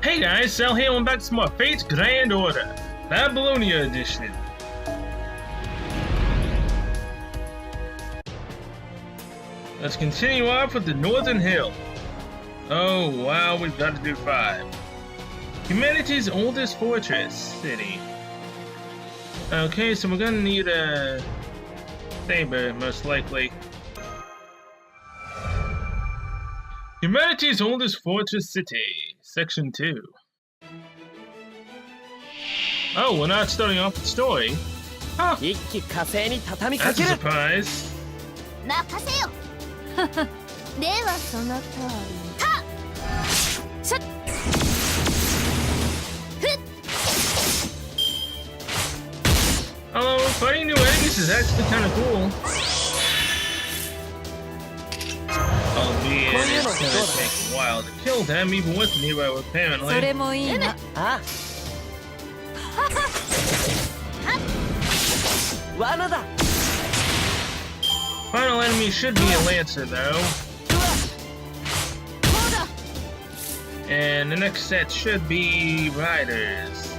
Hey guys, Sal here, and back to some more Fate's Grand Order, Babylonia Edition. Let's continue off with the Northern Hill. Oh wow, we've got to do 5. Humanity's oldest fortress city. Okay, so we're gonna need a saber, most likely. Humanity's oldest fortress city, Section 2. Oh, we're not starting off with the story. Huh. That's a surprise. Although, fighting new enemies is actually kind of cool. Albeit, it's gonna take a while to kill them, even with Nero, apparently. Final enemy should be a Lancer, though. And the next set should be Riders.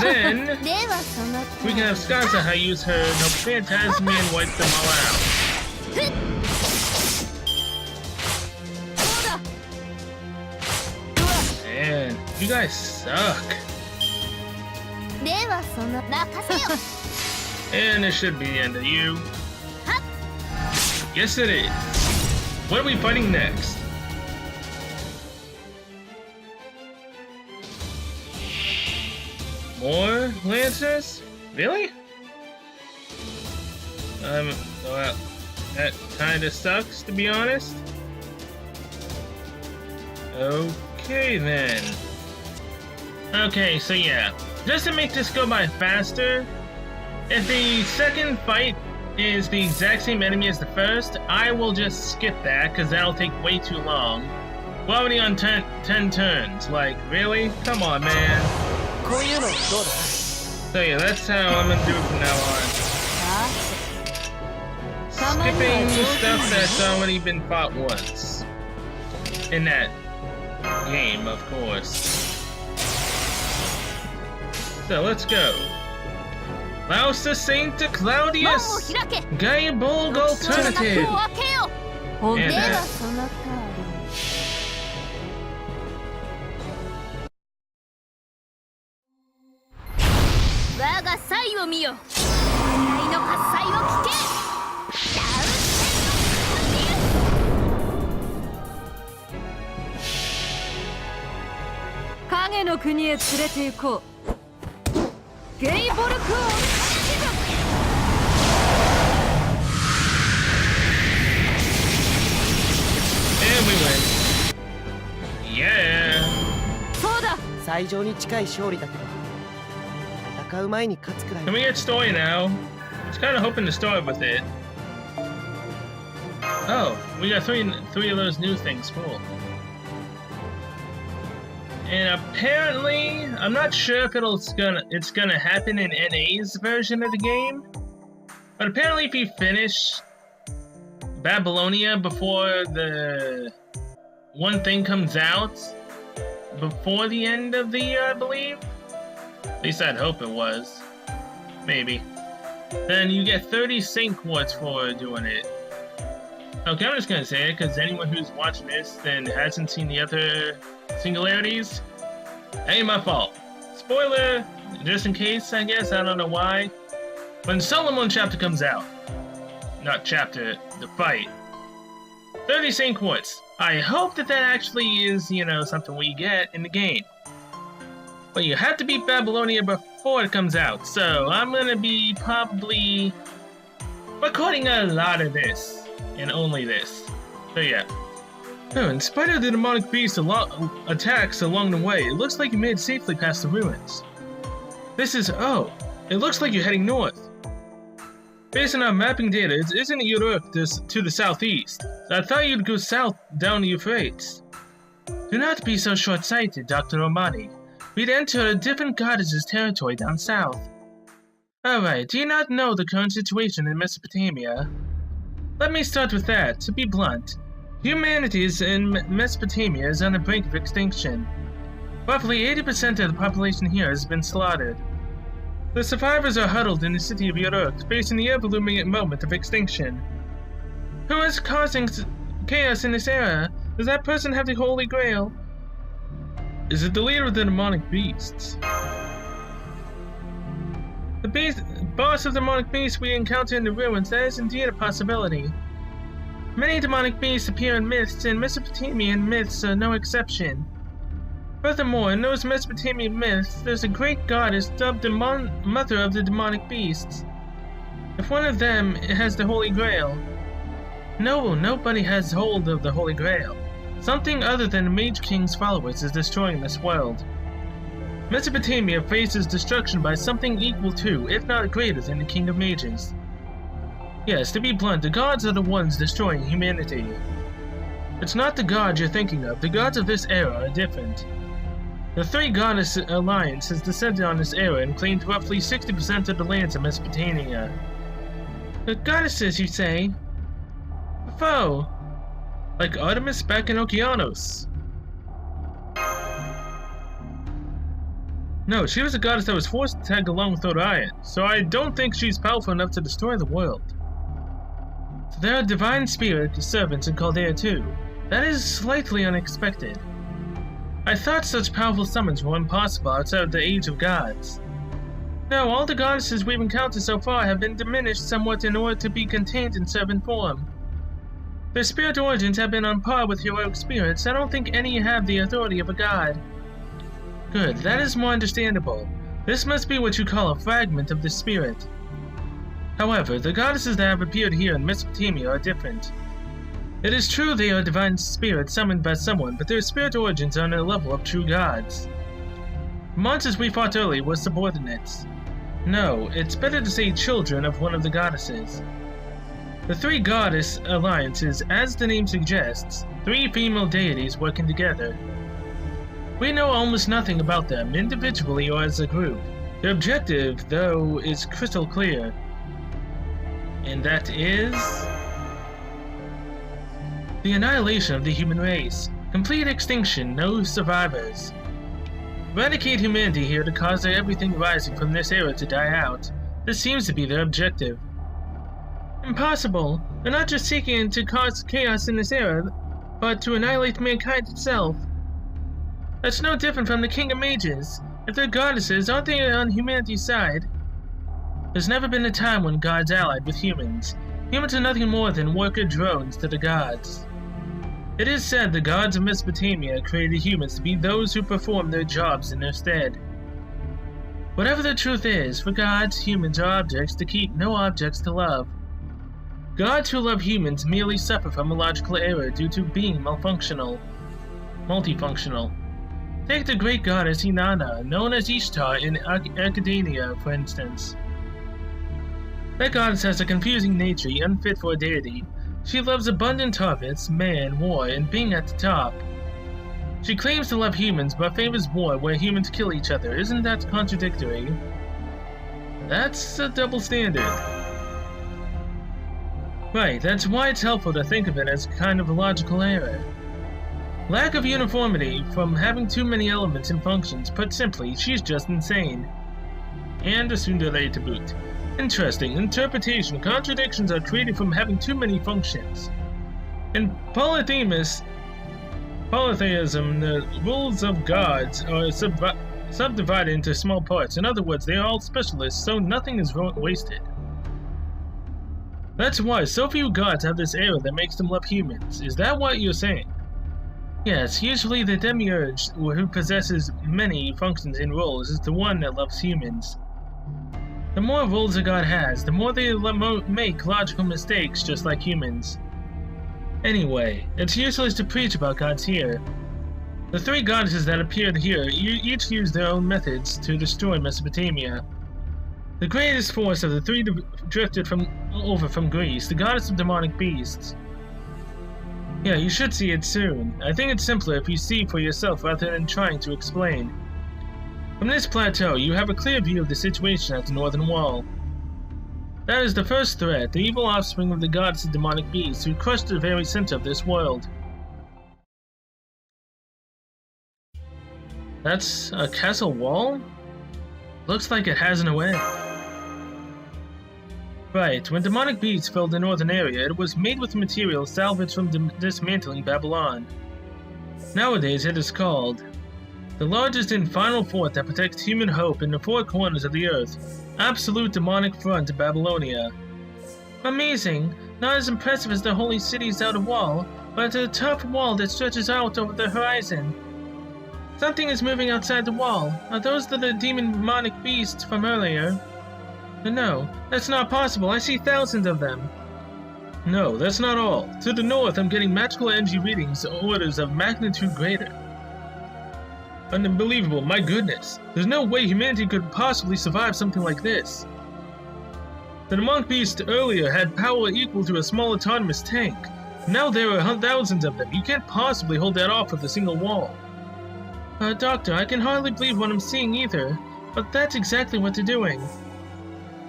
Then, we can have Skazaha use her No Phantasm and wipe them all out. Man, you guys suck. And this should be the end of you. Yes, it is. What are we fighting next? More Lancers? Really? Well, that kinda sucks, to be honest. Okay, then. Okay, so yeah. Just to make this go by faster, if the second fight is the exact same enemy as the first, I will just skip that, because that'll take way too long. We're already on 10 turns. Like, really? Come on, man. So yeah, that's how I'm gonna do it from now on. Skipping stuff that's already been fought once. In that game, of course. So let's go. Lausa Sancta Claudius! Gaibolg Alternative! And we win. Yeah! Can we get story now? I was kind of hoping to start with it. Oh, we got three of those new things. Cool. And apparently, I'm not sure if it's gonna happen in NA's version of the game, but apparently, if you finish Babylonia before the one thing comes out, before the end of the year, I believe. At least I'd hope it was. Maybe. Then you get 30 Saint Quartz for doing it. Okay, I'm just gonna say it, because anyone who's watching this and hasn't seen the other Singularities, ain't my fault. Spoiler, just in case, I guess, I don't know why. When Solomon chapter comes out, not chapter, the fight, 30 Saint Quartz. I hope that actually is, something we get in the game. But you have to beat Babylonia before it comes out, so I'm gonna be probably recording a lot of this, and only this. So yeah. Oh, in spite of the demonic beast attacks along the way, it looks like you made it safely past the ruins. It looks like you're heading north. Based on our mapping data, it isn't Europe to the southeast. I thought you'd go south down the Euphrates. Do not be so short-sighted, Dr. Romani. We'd enter a different goddess's territory down south. Alright, do you not know the current situation in Mesopotamia? Let me start with that. To be blunt, Humanity in Mesopotamia is on the brink of extinction. Roughly 80% of the population here has been slaughtered. The survivors are huddled in the city of Uruk, facing the ever-looming moment of extinction. Who is causing chaos in this era? Does that person have the Holy Grail? Is it the leader of the demonic beasts? The boss of the demonic beasts we encounter in the ruins, that is indeed a possibility. Many demonic beasts appear in myths, and Mesopotamian myths are no exception. Furthermore, in those Mesopotamian myths, there's a great goddess dubbed the mother of the demonic beasts. If one of them has the Holy Grail... No, nobody has hold of the Holy Grail. Something other than the Mage King's followers is destroying this world. Mesopotamia faces destruction by something equal to, if not greater than, the King of Mages. Yes, to be blunt, the gods are the ones destroying humanity. It's not the gods you're thinking of. The gods of this era are different. The Three Goddess Alliance has descended on this era and claimed roughly 60% of the lands of Mesopotamia. The goddesses, you say? A foe. Like Artemis back in Okeanos. No, she was a goddess that was forced to tag along with Orion, so I don't think she's powerful enough to destroy the world. So there are divine spirit servants in Chaldea too. That is slightly unexpected. I thought such powerful summons were impossible outside of the Age of Gods. No, all the goddesses we've encountered so far have been diminished somewhat in order to be contained in servant form. Their spirit origins have been on par with heroic spirits. I don't think any have the authority of a god. Good, that is more understandable. This must be what you call a fragment of the spirit. However, the goddesses that have appeared here in Mesopotamia are different. It is true they are divine spirits summoned by someone, but their spirit origins are on the level of true gods. The monsters we fought earlier were subordinates. No, it's better to say children of one of the goddesses. The Three Goddess Alliances, as the name suggests, three female deities working together. We know almost nothing about them, individually or as a group. Their objective, though, is crystal clear. And that is... the annihilation of the human race. Complete extinction, no survivors. Eradicate humanity here to cause everything rising from this era to die out. This seems to be their objective. Impossible! They're not just seeking to cause chaos in this era, but to annihilate mankind itself. That's no different from the King of Mages. If they're goddesses, aren't they on humanity's side? There's never been a time when gods allied with humans. Humans are nothing more than worker drones to the gods. It is said the gods of Mesopotamia created humans to be those who perform their jobs in their stead. Whatever the truth is, for gods, humans are objects to keep, no objects to love. Gods who love humans merely suffer from a logical error due to being multifunctional. Take the great goddess Inanna, known as Ishtar in Academia, for instance. That goddess has a confusing nature, unfit for a deity. She loves abundant harvests, man, war, and being at the top. She claims to love humans, but favors war where humans kill each other. Isn't that contradictory? That's a double standard. Right, that's why it's helpful to think of it as kind of a logical error. Lack of uniformity from having too many elements and functions. Put simply, she's just insane. And a tsundere to boot. Interesting. Interpretation. Contradictions are created from having too many functions. In polytheism, the rules of gods are subdivided into small parts. In other words, they are all specialists, so nothing is wasted. That's why so few gods have this error that makes them love humans. Is that what you're saying? Yes, usually the demiurge, who possesses many functions and roles, is the one that loves humans. The more roles a god has, the more they make logical mistakes just like humans. Anyway, it's useless to preach about gods here. The three goddesses that appeared here each used their own methods to destroy Mesopotamia. The greatest force of the three drifted over from Greece, the goddess of demonic beasts. Yeah, you should see it soon. I think it's simpler if you see for yourself rather than trying to explain. From this plateau, you have a clear view of the situation at the northern wall. That is the first threat, the evil offspring of the gods and demonic beasts who crushed the very center of this world. That's a castle wall? Looks like it has no end. Right, when demonic beasts filled the northern area, it was made with materials salvaged from dismantling Babylon. Nowadays it is called the largest and final fort that protects human hope in the four corners of the earth. Absolute demonic front of Babylonia. Amazing! Not as impressive as the holy city's outer wall, but a tough wall that stretches out over the horizon. Something is moving outside the wall. Are those the demonic beasts from earlier? No, that's not possible. I see thousands of them. No, that's not all. To the north, I'm getting magical energy readings orders of magnitude greater. Unbelievable, my goodness. There's no way humanity could possibly survive something like this. The demonic beast earlier had power equal to a small autonomous tank. Now there are thousands of them. You can't possibly hold that off with a single wall. Doctor, I can hardly believe what I'm seeing either, but that's exactly what they're doing.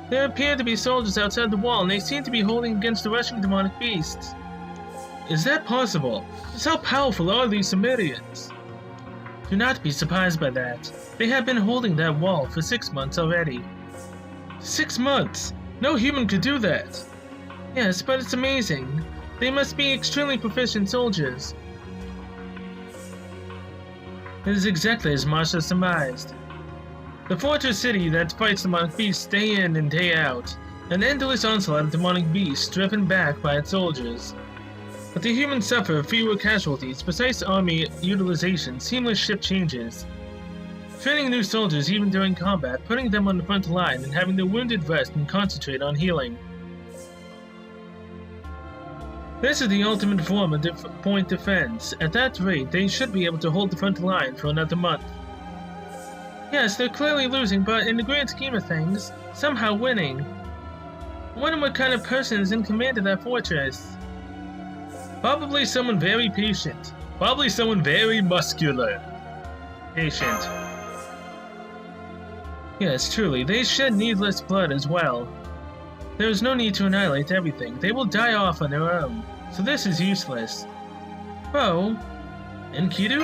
There appear to be soldiers outside the wall, and they seem to be holding against the rushing demonic beasts. Is that possible? Just how powerful are these Sumerians? Do not be surprised by that. They have been holding that wall for 6 months already. 6 months? No human could do that. Yes, but it's amazing. They must be extremely proficient soldiers. It is exactly as Marsha surmised. The fortress city that fights demonic beasts day in and day out, an endless onslaught of demonic beasts driven back by its soldiers. But the humans suffer fewer casualties, precise army utilization, seamless ship changes. Training new soldiers even during combat, putting them on the front line, and having the wounded rest and concentrate on healing. This is the ultimate form of point defense. At that rate, they should be able to hold the front line for another month. Yes, they're clearly losing, but in the grand scheme of things, somehow winning. I wonder what kind of person is in command of that fortress. Probably someone very patient. Probably someone very muscular. Patient. Yes, truly, they shed needless blood as well. There is no need to annihilate everything. They will die off on their own. So this is useless. Oh, Enkidu?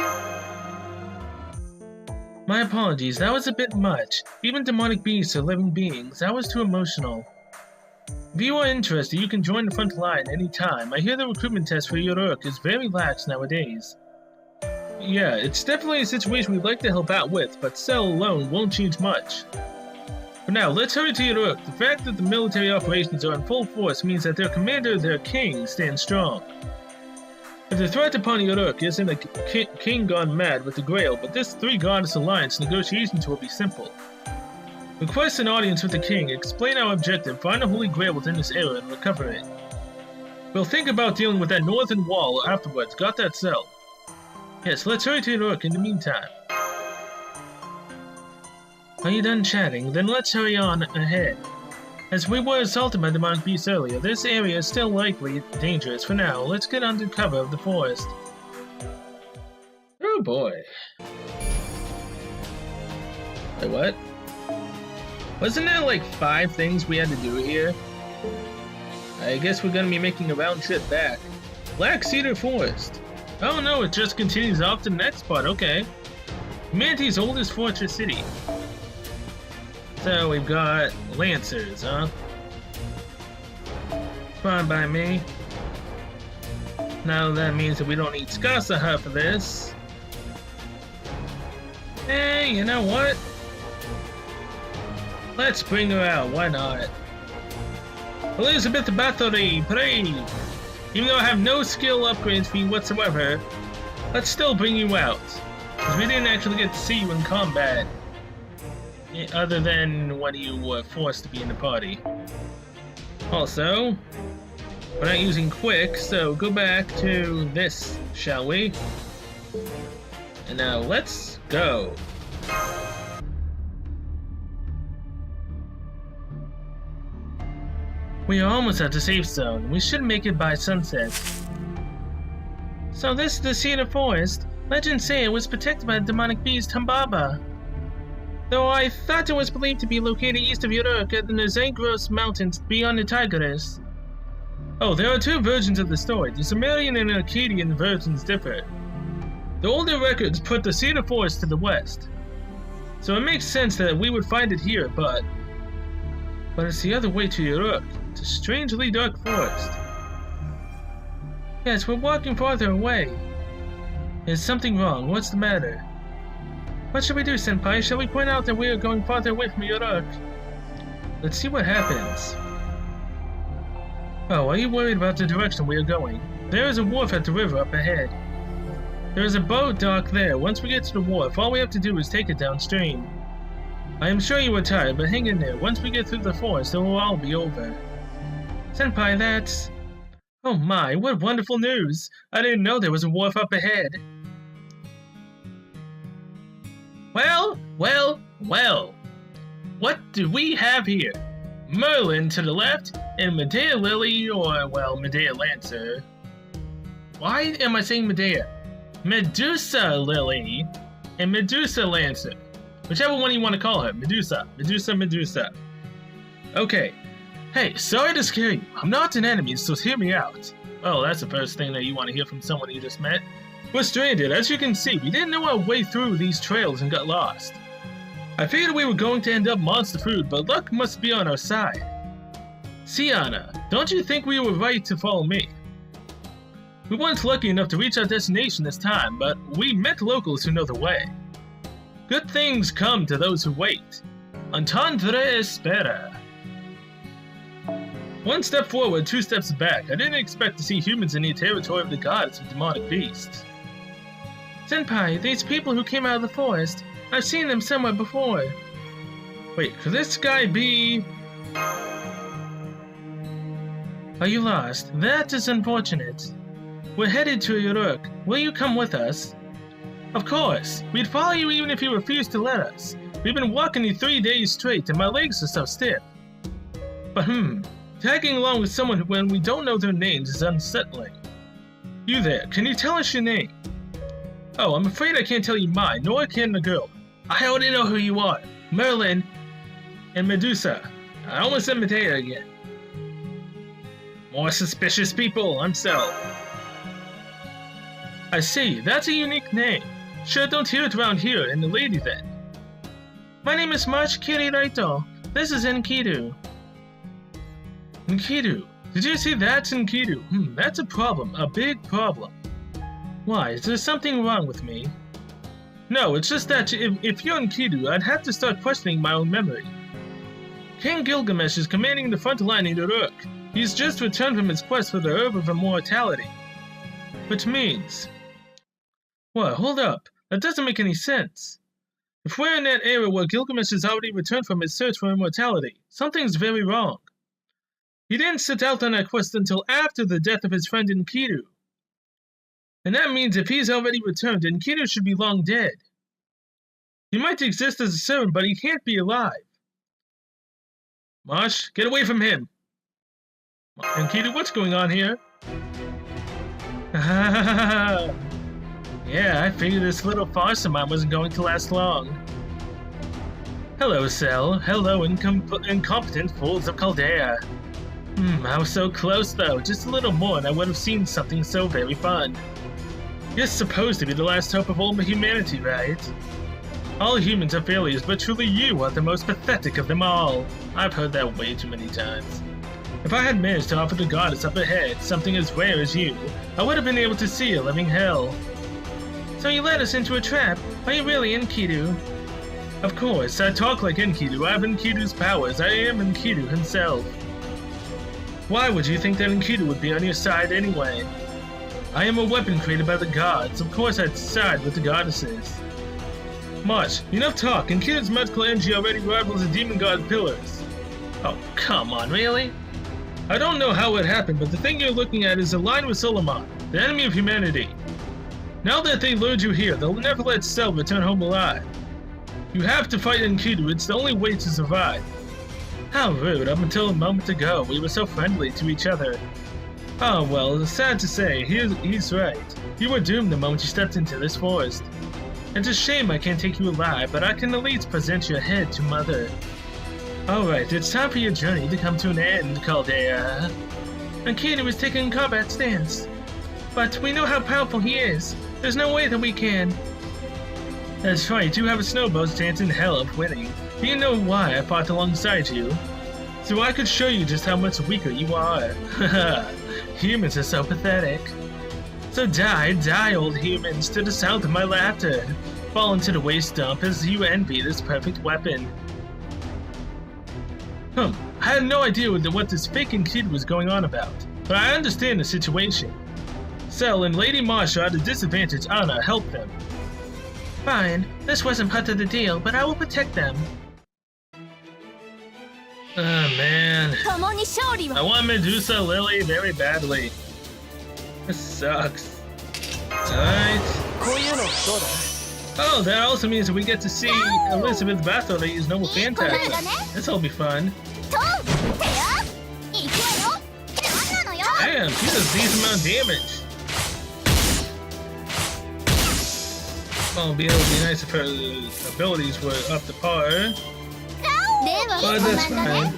My apologies, that was a bit much. Even demonic beasts are living beings. That was too emotional. If you are interested, you can join the front line anytime. I hear the recruitment test for Uruk is very lax nowadays. Yeah, it's definitely a situation we'd like to help out with, but Cell alone won't change much. For now, let's hurry to Uruk. The fact that the military operations are in full force means that their commander, their king, stands strong. If the threat upon Uruk isn't a king gone mad with the Grail, but this three-goddess alliance, negotiations will be simple. Request an audience with the king, explain our objective, find the Holy Grail within this era, and recover it. We'll think about dealing with that northern wall afterwards. Got that, Cell? Yes, let's hurry to Uruk in the meantime. Are you done chatting? Then let's hurry on ahead. As we were assaulted by demonic beasts earlier, this area is still likely dangerous. For now, let's get under cover of the forest. Oh boy. Wait, what? Wasn't there like 5 things we had to do here? I guess we're gonna be making a round trip back. Black Cedar Forest. Oh no, it just continues off to the next part, okay. Humanity's oldest fortress city. So we've got Lancers, huh? Fine by me. Now that means that we don't need Skasaha for this. Hey, you know what? Let's bring her out, why not? Elizabeth Bathory, brave! Even though I have no skill upgrades for you whatsoever, let's still bring you out. Because we didn't actually get to see you in combat. Other than when you were forced to be in the party. Also, we're not using quick, so go back to this, shall we? And now let's go. We are almost at the safe zone. We should make it by sunset. So this is the Cedar Forest. Legends say it was protected by the demonic beast Humbaba. Though I thought it was believed to be located east of Uruk in the Zagros Mountains beyond the Tigris. Oh, there are two versions of the story. The Sumerian and Akkadian versions differ. The older records put the Cedar Forest to the west. So it makes sense that we would find it here, but it's the other way to Uruk. It's a strangely dark forest. Yes, we're walking farther away. Is something wrong? What's the matter? What should we do, Senpai? Shall we point out that we are going farther away from Uruk? Let's see what happens. Oh, are you worried about the direction we are going? There is a wharf at the river up ahead. There is a boat dock there. Once we get to the wharf, all we have to do is take it downstream. I am sure you are tired, but hang in there. Once we get through the forest, it will all be over. Senpai, that's... Oh my, what wonderful news! I didn't know there was a wharf up ahead. Well. What do we have here? Merlin to the left, and Medea Lily, or, well, Medea Lancer. Why am I saying Medea? Medusa Lily, and Medusa Lancer. Whichever one you want to call her. Medusa. Okay. Hey, sorry to scare you. I'm not an enemy, so hear me out. Oh, that's the first thing that you want to hear from someone you just met. We're stranded. As you can see, we didn't know our way through these trails and got lost. I figured we were going to end up monster food, but luck must be on our side. Sienna, don't you think we were right to follow me? We weren't lucky enough to reach our destination this time, but we met locals who know the way. Good things come to those who wait. Entendre espera. One step forward, two steps back. I didn't expect to see humans in the territory of the gods and demonic beasts. Senpai, these people who came out of the forest, I've seen them somewhere before. Wait, could this guy be... Are you lost? That is unfortunate. We're headed to Uruk. Will you come with us? Of course. We'd follow you even if you refused to let us. We've been walking you 3 days straight and my legs are so stiff. But tagging along with someone when we don't know their names is unsettling. You there, can you tell us your name? Oh, I'm afraid I can't tell you mine, nor can the girl. I already know who you are. Merlin and Medusa. I almost said Medea again. More suspicious people, I'm so. I see, that's a unique name. Sure don't hear it around here, and the lady then. My name is March Kiriraito. This is Enkidu. Enkidu. Did you see that's Enkidu? That's a problem, a big problem. Why, is there something wrong with me? No, it's just that if you're Enkidu, I'd have to start questioning my own memory. King Gilgamesh is commanding the front line in Uruk. He's just returned from his quest for the Herb of Immortality. Which means... What, hold up, that doesn't make any sense. If we're in that era where Gilgamesh has already returned from his search for immortality, something's very wrong. He didn't set out on that quest until after the death of his friend Enkidu. And that means if he's already returned, Enkidu should be long dead. He might exist as a servant, but he can't be alive. Marsh, get away from him! Enkidu, what's going on here? Yeah, I figured this little farce of mine wasn't going to last long. Hello, Cell. Hello, incompetent fools of Chaldea. I was so close, though. Just a little more and I would have seen something so very fun. You're supposed to be the last hope of all humanity, right? All humans are failures, but truly you are the most pathetic of them all. I've heard that way too many times. If I had managed to offer the goddess up ahead something as rare as you, I would have been able to see a living hell. So you led us into a trap. Are you really Enkidu? Of course, I talk like Enkidu. I have Enkidu's powers. I am Enkidu himself. Why would you think that Enkidu would be on your side anyway? I am a weapon created by the gods. Of course I'd side with the goddesses. March, enough talk. Enkidu's magical energy already rivals the demon god pillars. Oh, come on, really? I don't know how it happened, but the thing you're looking at is aligned with Solomon, the enemy of humanity. Now that they lured you here, they'll never let Cell return home alive. You have to fight Enkidu. It's the only way to survive. How rude. Up until a moment ago, we were so friendly to each other. Oh well, it's sad to say, he's right. You were doomed the moment you stepped into this forest. It's a shame I can't take you alive, but I can at least present your head to Mother. Alright, it's time for your journey to come to an end, Caldea. Akitu is taking a combat stance. But we know how powerful he is. There's no way that we can. That's right, you have a snowball's chance in hell of winning. Do you know why I fought alongside you? So I could show you just how much weaker you are. Haha, humans are so pathetic. So die, old humans, to the sound of my laughter. Fall into the waste dump as you envy this perfect weapon. I had no idea what this fake Akitu was going on about, but I understand the situation. Cell and Lady Marsha are at a disadvantage. Anna, help them. Fine, this wasn't part of the deal, but I will protect them. Oh man. I want Medusa Lily very badly. This sucks. Alright. Oh, that also means that we get to see Elizabeth Bathory use Noble Phantasm. This'll be fun. Damn, she does a decent amount of damage. Well, it would be nice if her abilities were up to par. But that's fine.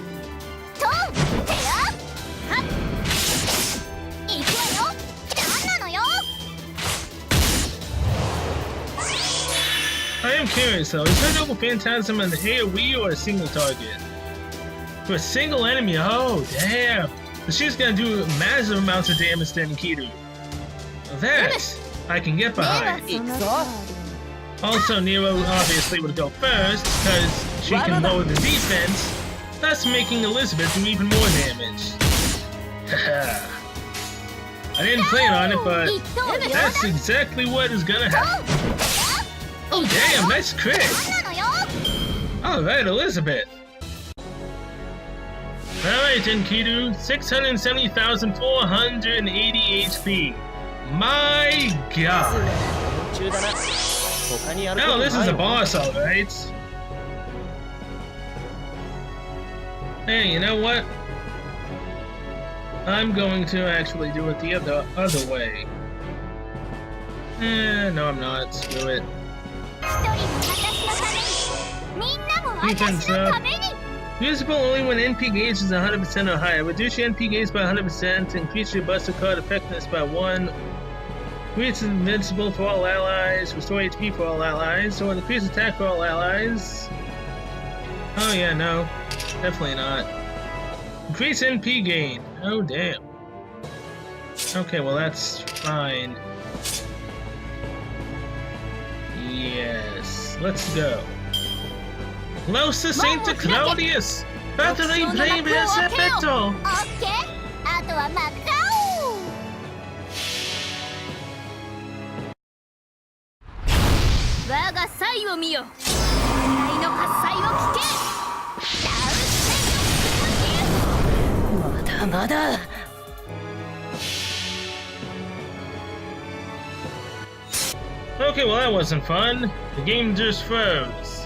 I am curious though, is her Noble Phantasm an AoE or a single target? For a single enemy, oh damn! So she's gonna do massive amounts of damage to Akitu. That I can get behind. Also, Nero obviously would go first, because she can lower the defense, thus making Elizabeth do even more damage. Haha. I didn't plan on it, but that's exactly what is gonna happen. Oh damn, nice crit! Alright, Elizabeth. Alright, Akitu, 670,480 HP. My god! Oh, this is a boss, alright. Hey, you know what? I'm going to actually do it the other way. No I'm not. Screw it. Defense up. Usable only when NP gauge is 100% or higher. Reduce your NP gauge by 100%. Increase your Buster card effectiveness by 1. Increase invincible for all allies. Restore HP for all allies. Or increase attack for all allies. Oh yeah, no. Definitely not. Increase NP gain. Oh damn. Okay, well that's fine. Yes. Let's go. Lausa Saint Claudius! Battery Brave Sepetto! Okay, well that wasn't fun. The game just froze.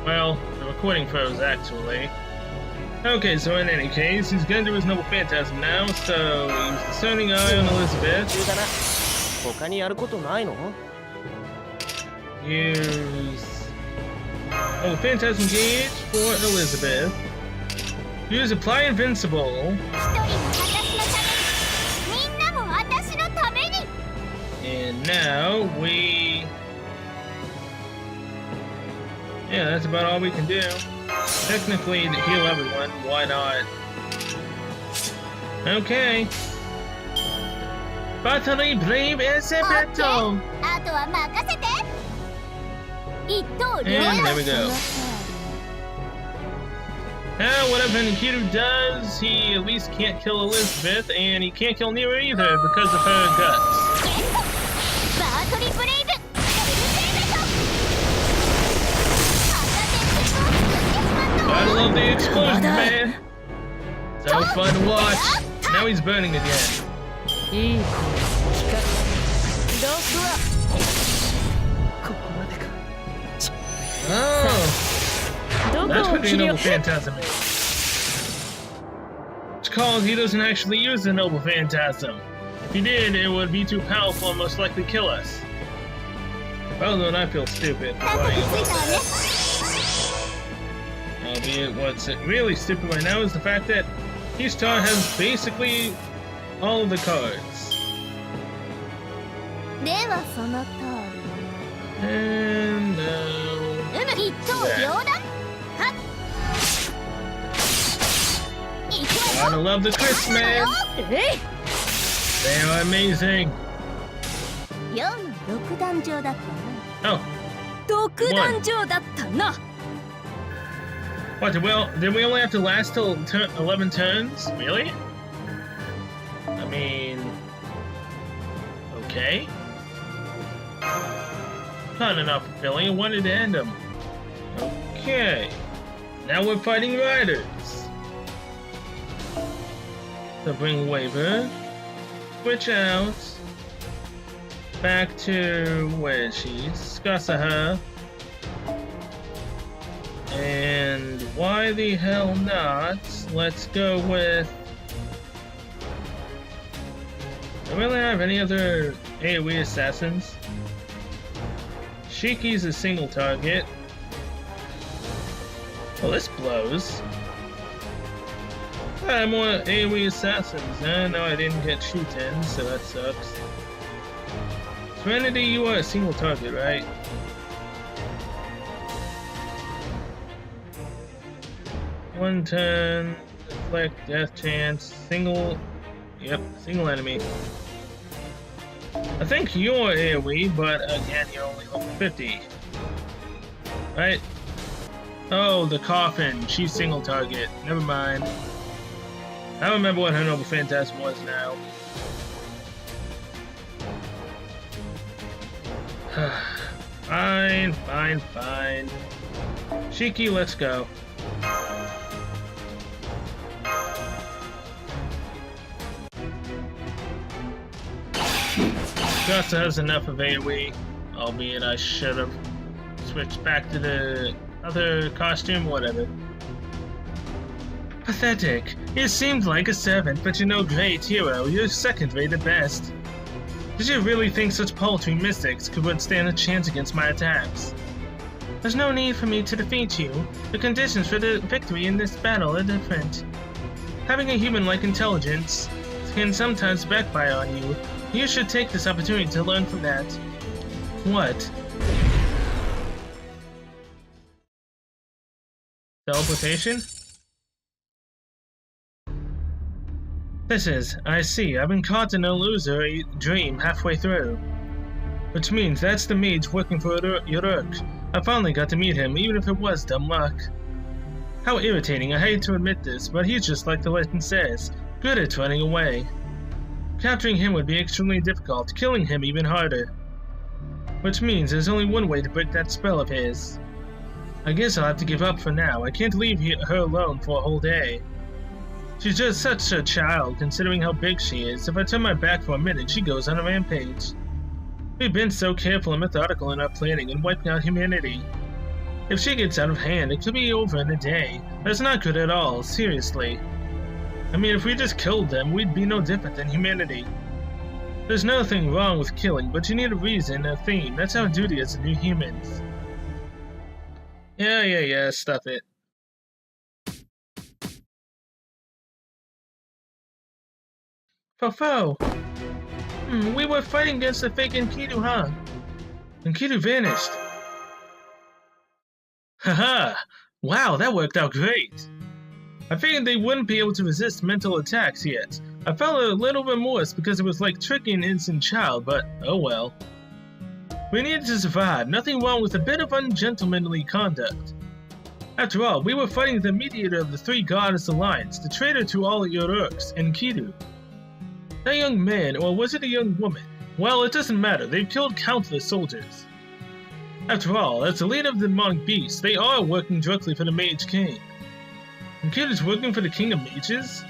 Well, the recording froze actually. Okay, so in any case, he's gonna do his Noble Phantasm now, so use Discerning Eye on Elizabeth. Use Noble Phantasm Gauge for Elizabeth. Use Apply Invincible. And now we... Yeah, that's about all we can do. Technically, to heal everyone, why not? Okay. Battery Brave Sepetto! And there we go. Now, whatever Akitu does, he at least can't kill Elizabeth, and he can't kill Nero either because of her guts. Gotta love the explosion, man! So fun to watch! Now he's burning again. Oh! That's what the Noble Phantasm is. It's called he doesn't actually use the Noble Phantasm. If he did, it would be too powerful and most likely kill us. Oh no, I feel stupid for lying about that. Albeit, what's really stupid right now is the fact that each tower has basically all of the cards. And gotta love the crisps, man! They are amazing! Oh! What, did we only have to last till 11 turns? Really? I mean... Okay. Not enough fulfilling, I wanted to end them. Okay. Now we're fighting riders. So bring waiver. Switch out. Back to where is she? Skasaha. And why the hell not? Let's go with... Do we really have any other AoE assassins? Shiki's a single target. Well, this blows. I have more AoE assassins. No, I didn't get shoot-in, so that sucks. Serenity, you are a single target, right? One turn, deflect, death chance, single... Yep, single enemy. I think you're AoE, but again, you're only level 50. Right? Oh, the coffin. She's single target. Never mind. I don't remember what her Noble Phantasm was now. Fine. Shiki, let's go. Just has enough of AoE, albeit I should have switched back to the other costume, whatever. Pathetic. You seemed like a servant, but you're no great hero. You're second rate at best. Did you really think such paltry mystics could withstand a chance against my attacks? There's no need for me to defeat you. The conditions for the victory in this battle are different. Having a human-like intelligence can sometimes backfire on you. You should take this opportunity to learn from that. What? Teleportation? I see, I've been caught in a illusory dream halfway through. Which means that's the mage working for Yoruk. I finally got to meet him, even if it was dumb luck. How irritating, I hate to admit this, but he's just like the legend says, good at running away. Capturing him would be extremely difficult, killing him even harder. Which means there's only one way to break that spell of his. I guess I'll have to give up for now. I can't leave her alone for a whole day. She's just such a child, considering how big she is. If I turn my back for a minute, she goes on a rampage. We've been so careful and methodical in our planning and wiping out humanity. If she gets out of hand, it could be over in a day. That's not good at all, seriously. I mean, if we just killed them, we'd be no different than humanity. There's nothing wrong with killing, but you need a reason, a theme. That's our duty as new humans. Yeah, stuff it. Fofo! We were fighting against the fake Enkidu, huh? Enkidu vanished. Haha! Wow, that worked out great! I figured they wouldn't be able to resist mental attacks yet. I felt a little remorse because it was like tricking an innocent child, but oh well. We needed to survive, nothing wrong with a bit of ungentlemanly conduct. After all, we were fighting the mediator of the Three Goddess Alliance, the traitor to all Yoruks, Enkidu. That young man, or was it a young woman? Well, it doesn't matter, they've killed countless soldiers. After all, as the leader of the demonic beasts, they are working directly for the Mage King. Enkidu's working for the King of Mages?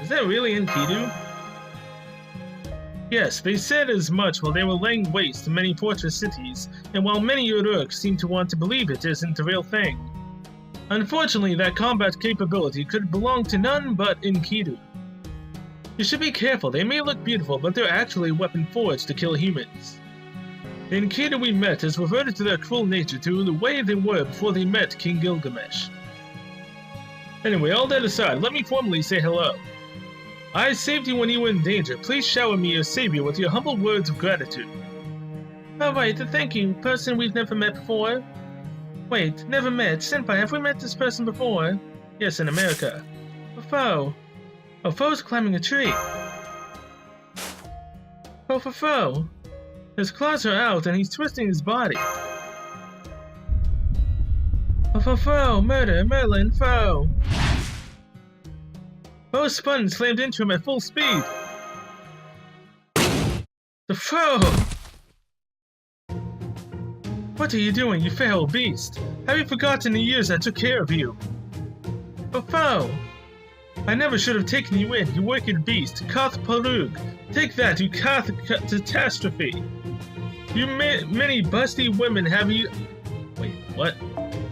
Is that really Enkidu? Yes, they said as much while they were laying waste to many fortress cities, and while many Yoruks seem to want to believe it isn't the real thing. Unfortunately, that combat capability could belong to none but Enkidu. You should be careful, they may look beautiful, but they're actually a weapon forged to kill humans. The Enkidu we met has reverted to their cruel nature to the way they were before they met King Gilgamesh. Anyway, all that aside, let me formally say hello. I saved you when you were in danger. Please shower me, your savior, with your humble words of gratitude. Alright, thank you, person we've never met before. Wait, never met? Senpai, have we met this person before? Yes, in America. A foe. A foe's climbing a tree. Oh, for foe. His claws are out and he's twisting his body. Oh, for foe, murder, Merlin, foe. Foe spun and slammed into him at full speed. The foe! What are you doing, you feral beast? Have you forgotten the years I took care of you? Oh, foe! I never should have taken you in, you wicked beast, Koth Palug. Take that, you Koth catastrophe. You many busty women have you... Wait, what?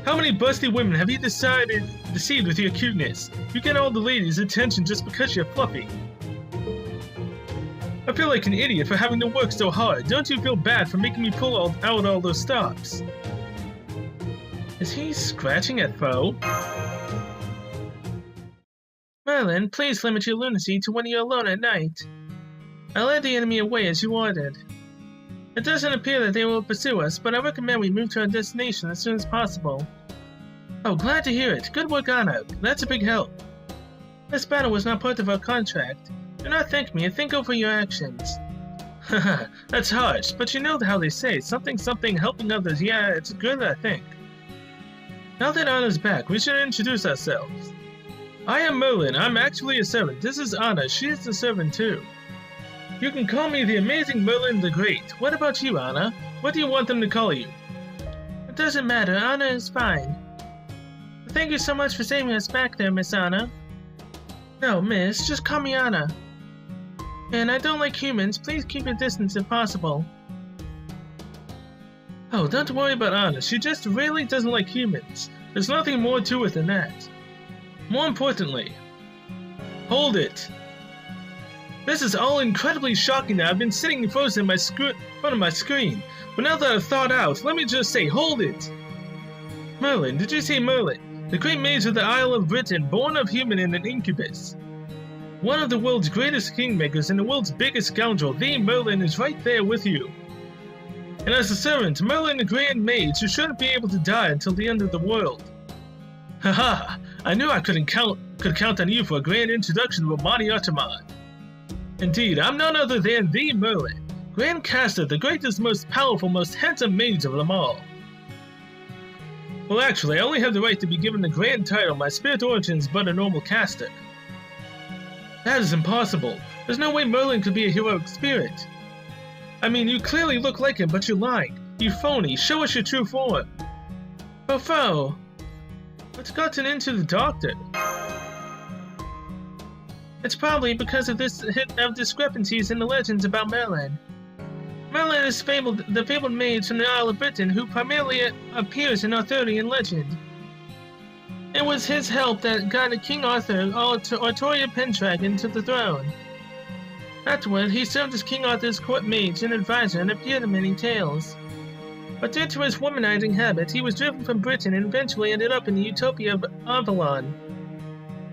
How many busty women have you deceived with your cuteness? You get all the ladies' attention just because you're fluffy. I feel like an idiot for having to work so hard. Don't you feel bad for making me pull out all those stops? Is he scratching at foe? Merlin, please limit your lunacy to when you're alone at night. I led the enemy away as you ordered. It doesn't appear that they will pursue us, but I recommend we move to our destination as soon as possible. Oh, glad to hear it. Good work, Anna. That's a big help. This battle was not part of our contract. Do not thank me and think over your actions. Haha, that's harsh, but you know how they say, something helping others. Yeah, it's good, I think. Now that Anna's back, we should introduce ourselves. I am Merlin. I'm actually a servant. This is Anna. She is the servant too. You can call me the amazing Merlin the Great. What about you, Anna? What do you want them to call you? It doesn't matter. Anna is fine. Thank you so much for saving us back there, Miss Anna. No, miss. Just call me Anna. And I don't like humans. Please keep your distance if possible. Oh, don't worry about Anna. She just really doesn't like humans. There's nothing more to it than that. More importantly... Hold it! This is all incredibly shocking now. I've been sitting frozen in front of my screen. But now that I've thought out, let me just say, hold it! Merlin, did you say Merlin? The great mage of the Isle of Britain, born of human in an incubus. One of the world's greatest kingmakers and the world's biggest scoundrel, the Merlin is right there with you. And as a servant, Merlin the Grand Mage, who shouldn't be able to die until the end of the world. Haha, I knew I could count on you for a grand introduction to Amani Ataman. Indeed, I'm none other than the Merlin, Grand Caster, the greatest, most powerful, most handsome mage of them all. Well, actually, I only have the right to be given the grand title. My spirit origin is but a normal caster. That is impossible. There's no way Merlin could be a heroic spirit. I mean, you clearly look like him, but you're lying. You phony. Show us your true form. Fofo, what's gotten into the doctor? It's probably because of this hit of discrepancies in the legends about Merlin. Merlin is the fabled mage from the Isle of Britain who primarily appears in Arthurian legend. It was his help that got King Arthur Artoria Pendragon to the throne. Afterward, he served as King Arthur's court mage and advisor and appeared in many tales. But due to his womanizing habit, he was driven from Britain and eventually ended up in the utopia of Avalon.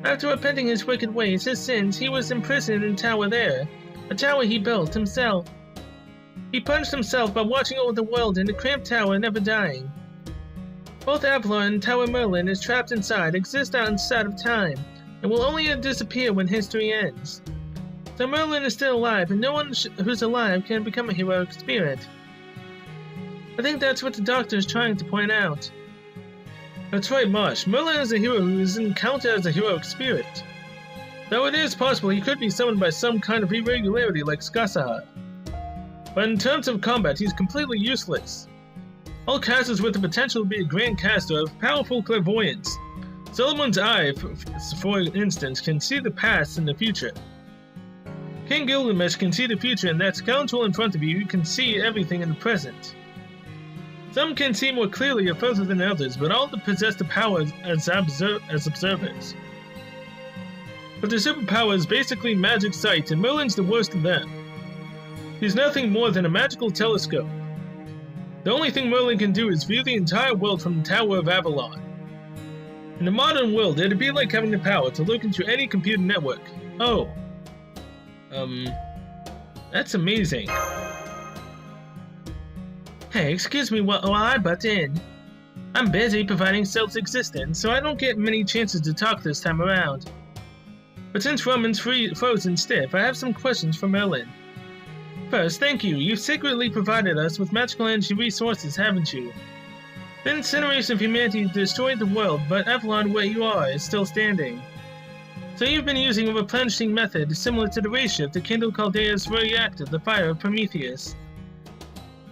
After repenting his wicked ways, his sins, he was imprisoned in a tower there, a tower he built himself. He punished himself by watching over the world in a cramped tower, never dying. Both Avalon and Tower Merlin is trapped inside, exist outside of time, and will only disappear when history ends. So Merlin is still alive, and no one who's alive can become a heroic spirit. I think that's what the Doctor is trying to point out. That's right, Marsh. Merlin is a hero who is encountered as a heroic spirit. Though it is possible he could be summoned by some kind of irregularity like Skasaha. But in terms of combat, he's completely useless. All casters with the potential to be a grand caster have powerful clairvoyance. Solomon's Eye, for instance, can see the past and the future. King Gilgamesh can see the future, and that scoundrel in front of you can see everything in the present. Some can see more clearly or further than others, but all possess the power as observers. But their superpower is basically magic sight, and Merlin's the worst of them. He's nothing more than a magical telescope. The only thing Merlin can do is view the entire world from the Tower of Avalon. In the modern world, it'd be like having the power to look into any computer network. Oh. That's amazing. Hey, excuse me while I butt in. I'm busy providing self-existence, so I don't get many chances to talk this time around. But since Roman's frozen stiff, I have some questions for Merlin. First, thank you. You've secretly provided us with magical energy resources, haven't you? The incineration of humanity destroyed the world, but Avalon, where you are, is still standing. So you've been using a replenishing method similar to the ray shift to kindle Chaldea's reactor, the fire of Prometheus.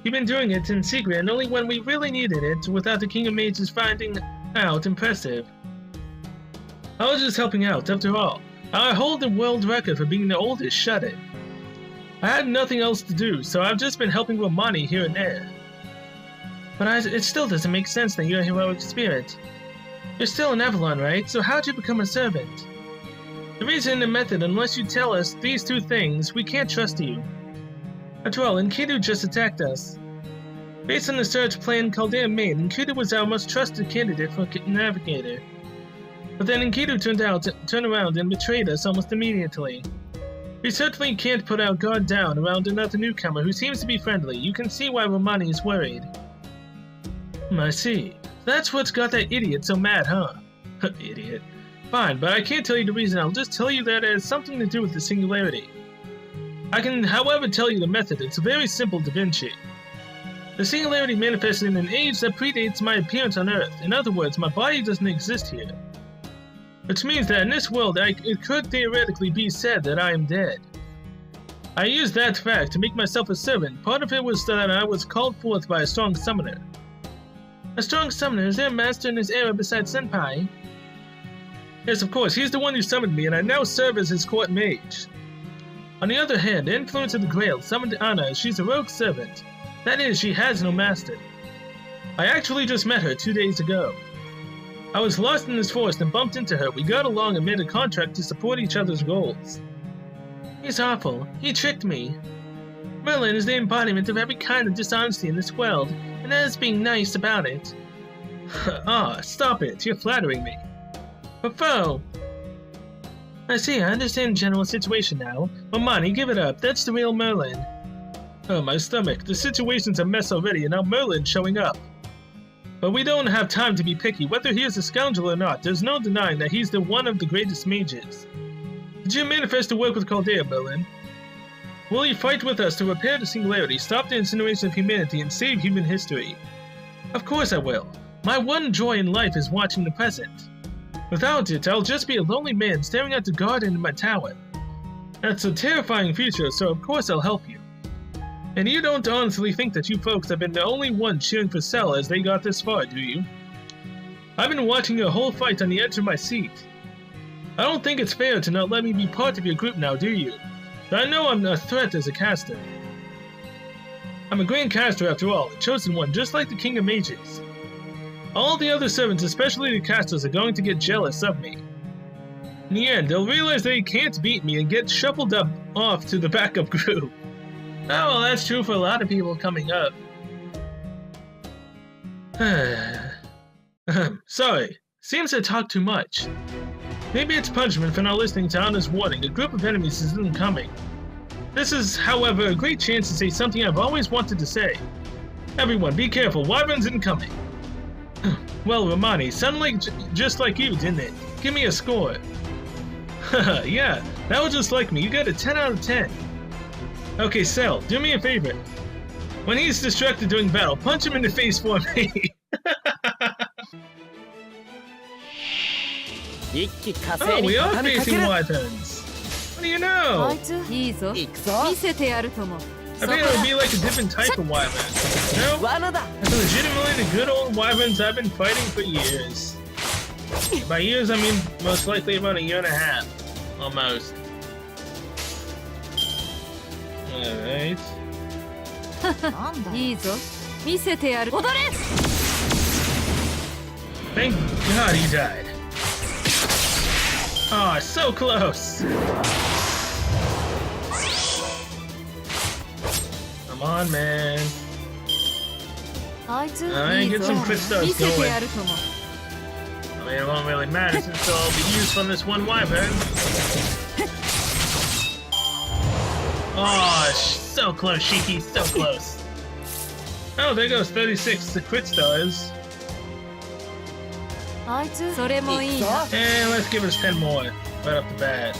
You've been doing it in secret and only when we really needed it, without the King of Mages finding out. Impressive. I was just helping out, after all. I hold the world record for being the oldest shut-in. I had nothing else to do, so I've just been helping Romani here and there. But it still doesn't make sense that you're a heroic spirit. You're still in Avalon, right? So how'd you become a servant? The reason and the method, unless you tell us these two things, we can't trust you. After all, Enkidu just attacked us. Based on the search plan Chaldea made, Enkidu was our most trusted candidate for navigator. But then Enkidu turned around and betrayed us almost immediately. We certainly can't put our guard down around another newcomer who seems to be friendly. You can see why Romani is worried. I see. That's what's got that idiot so mad, huh? Idiot. Fine, but I can't tell you the reason. I'll just tell you that it has something to do with the Singularity. I can, however, tell you the method. It's very simple, Da Vinci. The Singularity manifested in an age that predates my appearance on Earth. In other words, my body doesn't exist here. Which means that in this world, it could theoretically be said that I am dead. I used that fact to make myself a servant. Part of it was that I was called forth by a strong summoner. A strong summoner? Is there a master in this era besides Senpai? Yes, of course. He's the one who summoned me, and I now serve as his court mage. On the other hand, the influence of the Grail summoned Anna. She's a rogue servant. That is, she has no master. I actually just met her 2 days ago. I was lost in this forest and bumped into her. We got along and made a contract to support each other's goals. He's awful. He tricked me. Merlin is the embodiment of every kind of dishonesty in this world, and there's being nice about it. Stop it. You're flattering me. But Foe! I see, I understand the general situation now. Romani, give it up. That's the real Merlin. Oh, my stomach. The situation's a mess already, and now Merlin's showing up. But we don't have time to be picky. Whether he is a scoundrel or not, there's no denying that he's one of the greatest mages. Did you manifest to work with Chaldea, Merlin? Will you fight with us to repair the Singularity, stop the incineration of humanity, and save human history? Of course I will. My one joy in life is watching the present. Without it, I'll just be a lonely man staring at the garden in my tower. That's a terrifying future, so of course I'll help you. And you don't honestly think that you folks have been the only ones cheering for Cell as they got this far, do you? I've been watching your whole fight on the edge of my seat. I don't think it's fair to not let me be part of your group now, do you? But I know I'm a threat as a caster. I'm a grand caster after all, a chosen one, just like the King of Mages. All the other servants, especially the casters, are going to get jealous of me. In the end, they'll realize they can't beat me and get shuffled off to the backup group. Oh, well, that's true for a lot of people coming up. Sorry, seems I talk too much. Maybe it's punishment for not listening to Anna's warning. A group of enemies isn't coming. This is, however, a great chance to say something I've always wanted to say. Everyone, be careful. Wyverns incoming. Well, Romani, sounded just like you, didn't it? Give me a score. Haha, yeah, that was just like me. You got a 10 out of 10. Okay, Cell, do me a favor. When he's distracted during battle, punch him in the face for me. Oh, we are facing Wyverns. What do you know? I think it would be like a different type of Wyvern. No? That's legitimately the good old Wyverns I've been fighting for years. By years, I mean most likely about a year and a half. Almost. Alright. Thank God he died. Oh, so close! Come on, man. Alright, get some crit stars going. I mean, it won't really matter since they'll all be used from this one wyvern. Oh, so close, Shiki, so close. Oh, there goes 36 to crit stars. And let's give us 10 more right off the bat.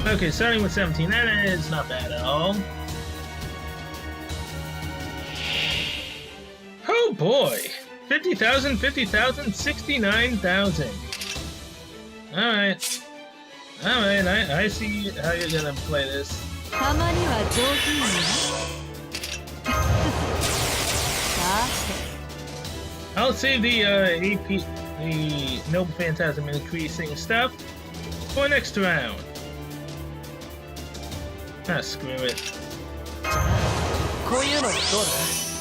Okay, starting with 17, that is not bad at all. Oh boy! 50,000, 50,000, 69,000. Alright. Alright, I see how you're gonna play this. I'll save the AP, the Noble Phantasm increasing stuff for next round. Ah, screw it.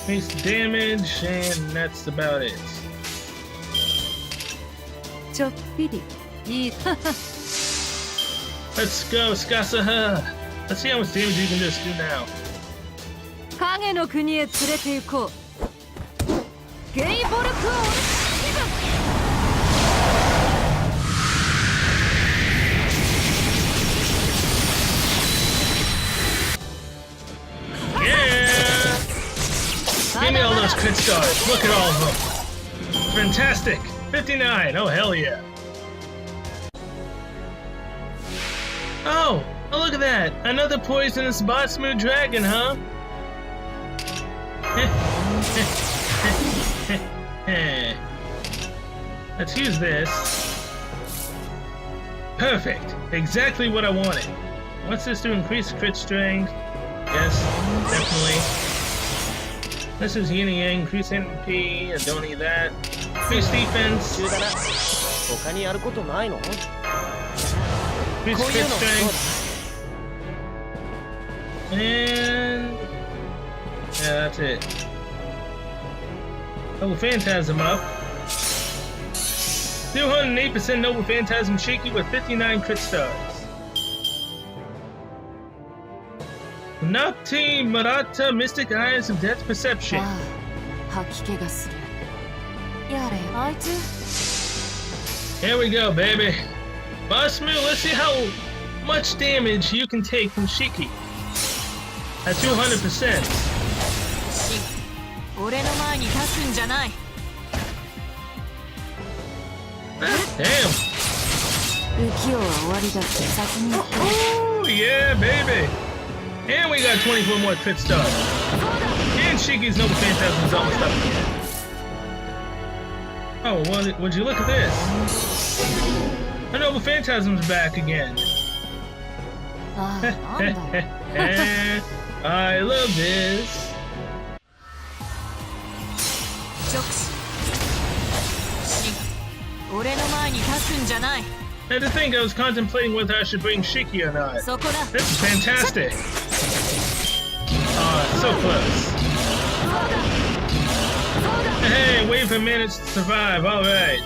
Increase the damage, and that's about it. Let's go, Skasaha! Let's see how much damage you can just do now. Yeah! Give me all those crit stars. Look at all of them. Fantastic! 59! Oh, hell yeah! Oh! Oh, look at that! Another poisonous Botsmood dragon, huh? Let's use this. Perfect! Exactly what I wanted. What's this to increase crit strength? Yes, definitely. This is yin and yang, increase MP, I don't need that. Increase defense. Increase crit strength. And yeah, that's it. Noble Phantasm up. 208% Noble Phantasm Shaky with 59 crit stars. Nocti Marata Mystic Eyes of Death Perception. Here we go, baby. Botsmood, let's see how much damage you can take from Shiki. At 200%. Damn. Oh, yeah, baby. And we got 24 more crit stars. And Shiki's Noble Phantasm is almost up again. Oh, well, would you look at this? My Noble Phantasm's back again. I love this. And to think I was contemplating whether I should bring Shiki or not. This is fantastic. Oh, so close. Hey, wait for minutes to survive, alright.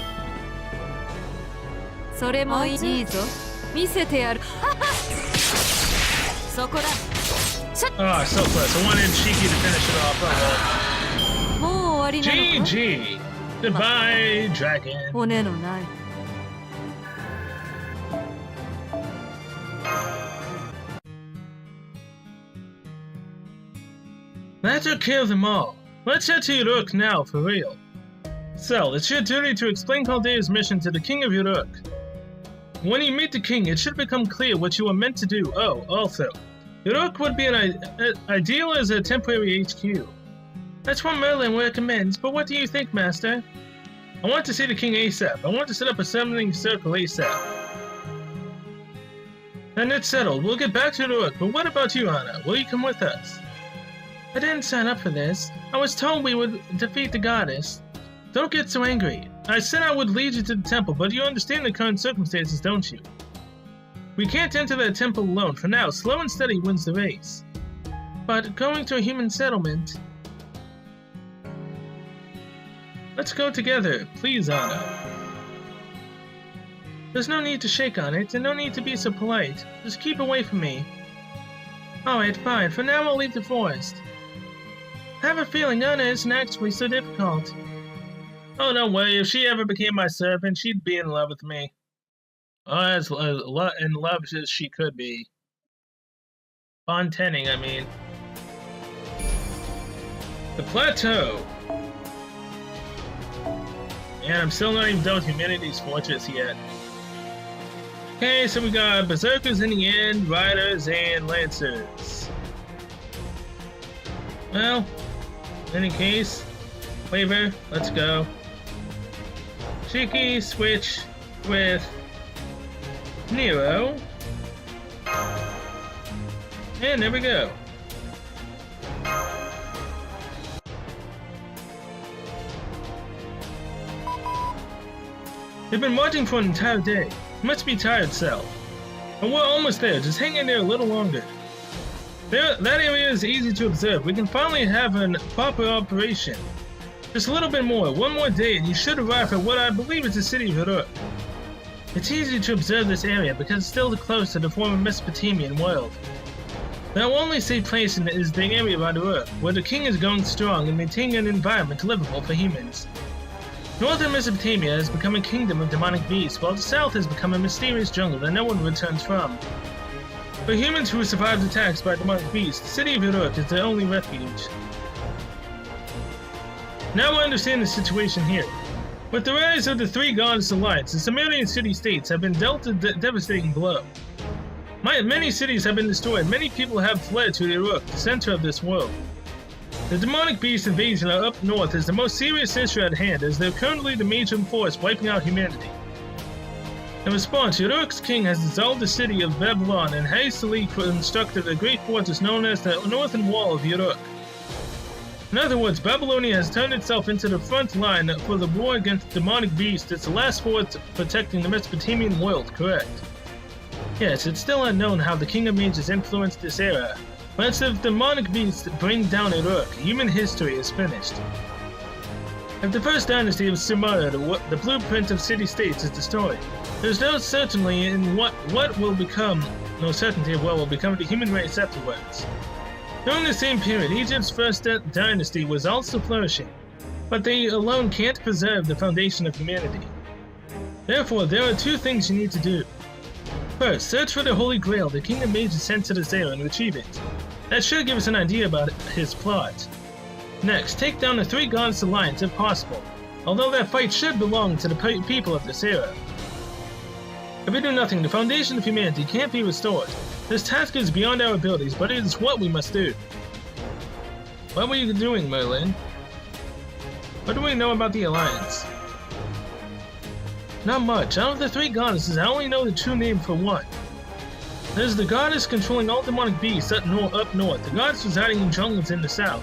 Oh, so close. I wanted Shiki to finish it off. Alright. GG. Goodbye, dragon. That took care of them all. Let's head to Uruk now, for real. So, it's your duty to explain Chaldea's mission to the King of Uruk. When you meet the King, it should become clear what you are meant to do. Oh, also, Uruk would be an ideal as a temporary HQ. That's what Merlin recommends, but what do you think, Master? I want to see the King ASAP. I want to set up a summoning circle ASAP. And it's settled. We'll get back to Uruk, but what about you, Anna? Will you come with us? I didn't sign up for this. I was told we would defeat the goddess. Don't get so angry. I said I would lead you to the temple, but you understand the current circumstances, don't you? We can't enter that temple alone. For now, slow and steady wins the race. But going to a human settlement... Let's go together, please, Anna. There's no need to shake on it, and no need to be so polite. Just keep away from me. Alright, fine. For now, I'll leave the forest. I have a feeling Anna isn't actually so difficult. Oh, no way. If she ever became my servant, she'd be in love with me. As in love as she could be. Fontening, I mean. The plateau. And I'm still not even done with humanity's fortress yet. Okay, so we got berserkers in the end, riders, and lancers. Well, in any case, Waver, let's go. Cheeky switch with Nero. And there we go. They've been watching for an entire day. You must be tired, Cell. But we're almost there. Just hang in there a little longer. That area is easy to observe. We can finally have a proper operation. Just a little bit more. One more day and you should arrive at what I believe is the city of Uruk. It's easy to observe this area because it's still close to the former Mesopotamian world. The only safe place is the area around Uruk, where the king is going strong and maintaining an environment livable for humans. Northern Mesopotamia has become a kingdom of demonic beasts, while the south has become a mysterious jungle that no one returns from. For humans who survived attacks by demonic beasts, the city of Uruk is their only refuge. Now I understand the situation here. With the rise of the Three Goddess Alliance, the Sumerian city-states have been dealt a devastating blow. Many cities have been destroyed, many people have fled to Uruk, the center of this world. The demonic beast invasion up north is the most serious issue at hand, as they're currently the major force wiping out humanity. In response, Uruk's king has dissolved the city of Babylonia and hastily constructed a great fortress known as the Northern Wall of Uruk. In other words, Babylonia has turned itself into the front line for the war against demonic beasts. It's the last fort protecting the Mesopotamian world, correct? Yes, it's still unknown how the King of Mages influenced this era. But if demonic beasts bring down Uruk, human history is finished. If the first dynasty of Sumer, the blueprint of city-states, is destroyed, there's no certainty in what will become the human race afterwards. During the same period, Egypt's first dynasty was also flourishing, but they alone can't preserve the foundation of humanity. Therefore, there are two things you need to do. First, search for the Holy Grail the King of Mages sent to this era and retrieve it. That should give us an idea about his plot. Next, take down the Three Goddess Alliance if possible, although that fight should belong to the people of this era. If we do nothing, the foundation of humanity can't be restored. This task is beyond our abilities, but it is what we must do. What were you doing, Merlin? What do we know about the Alliance? Not much. Out of the three goddesses, I only know the true name for one. There's the goddess controlling all demonic beasts up north, the goddess residing in jungles in the south.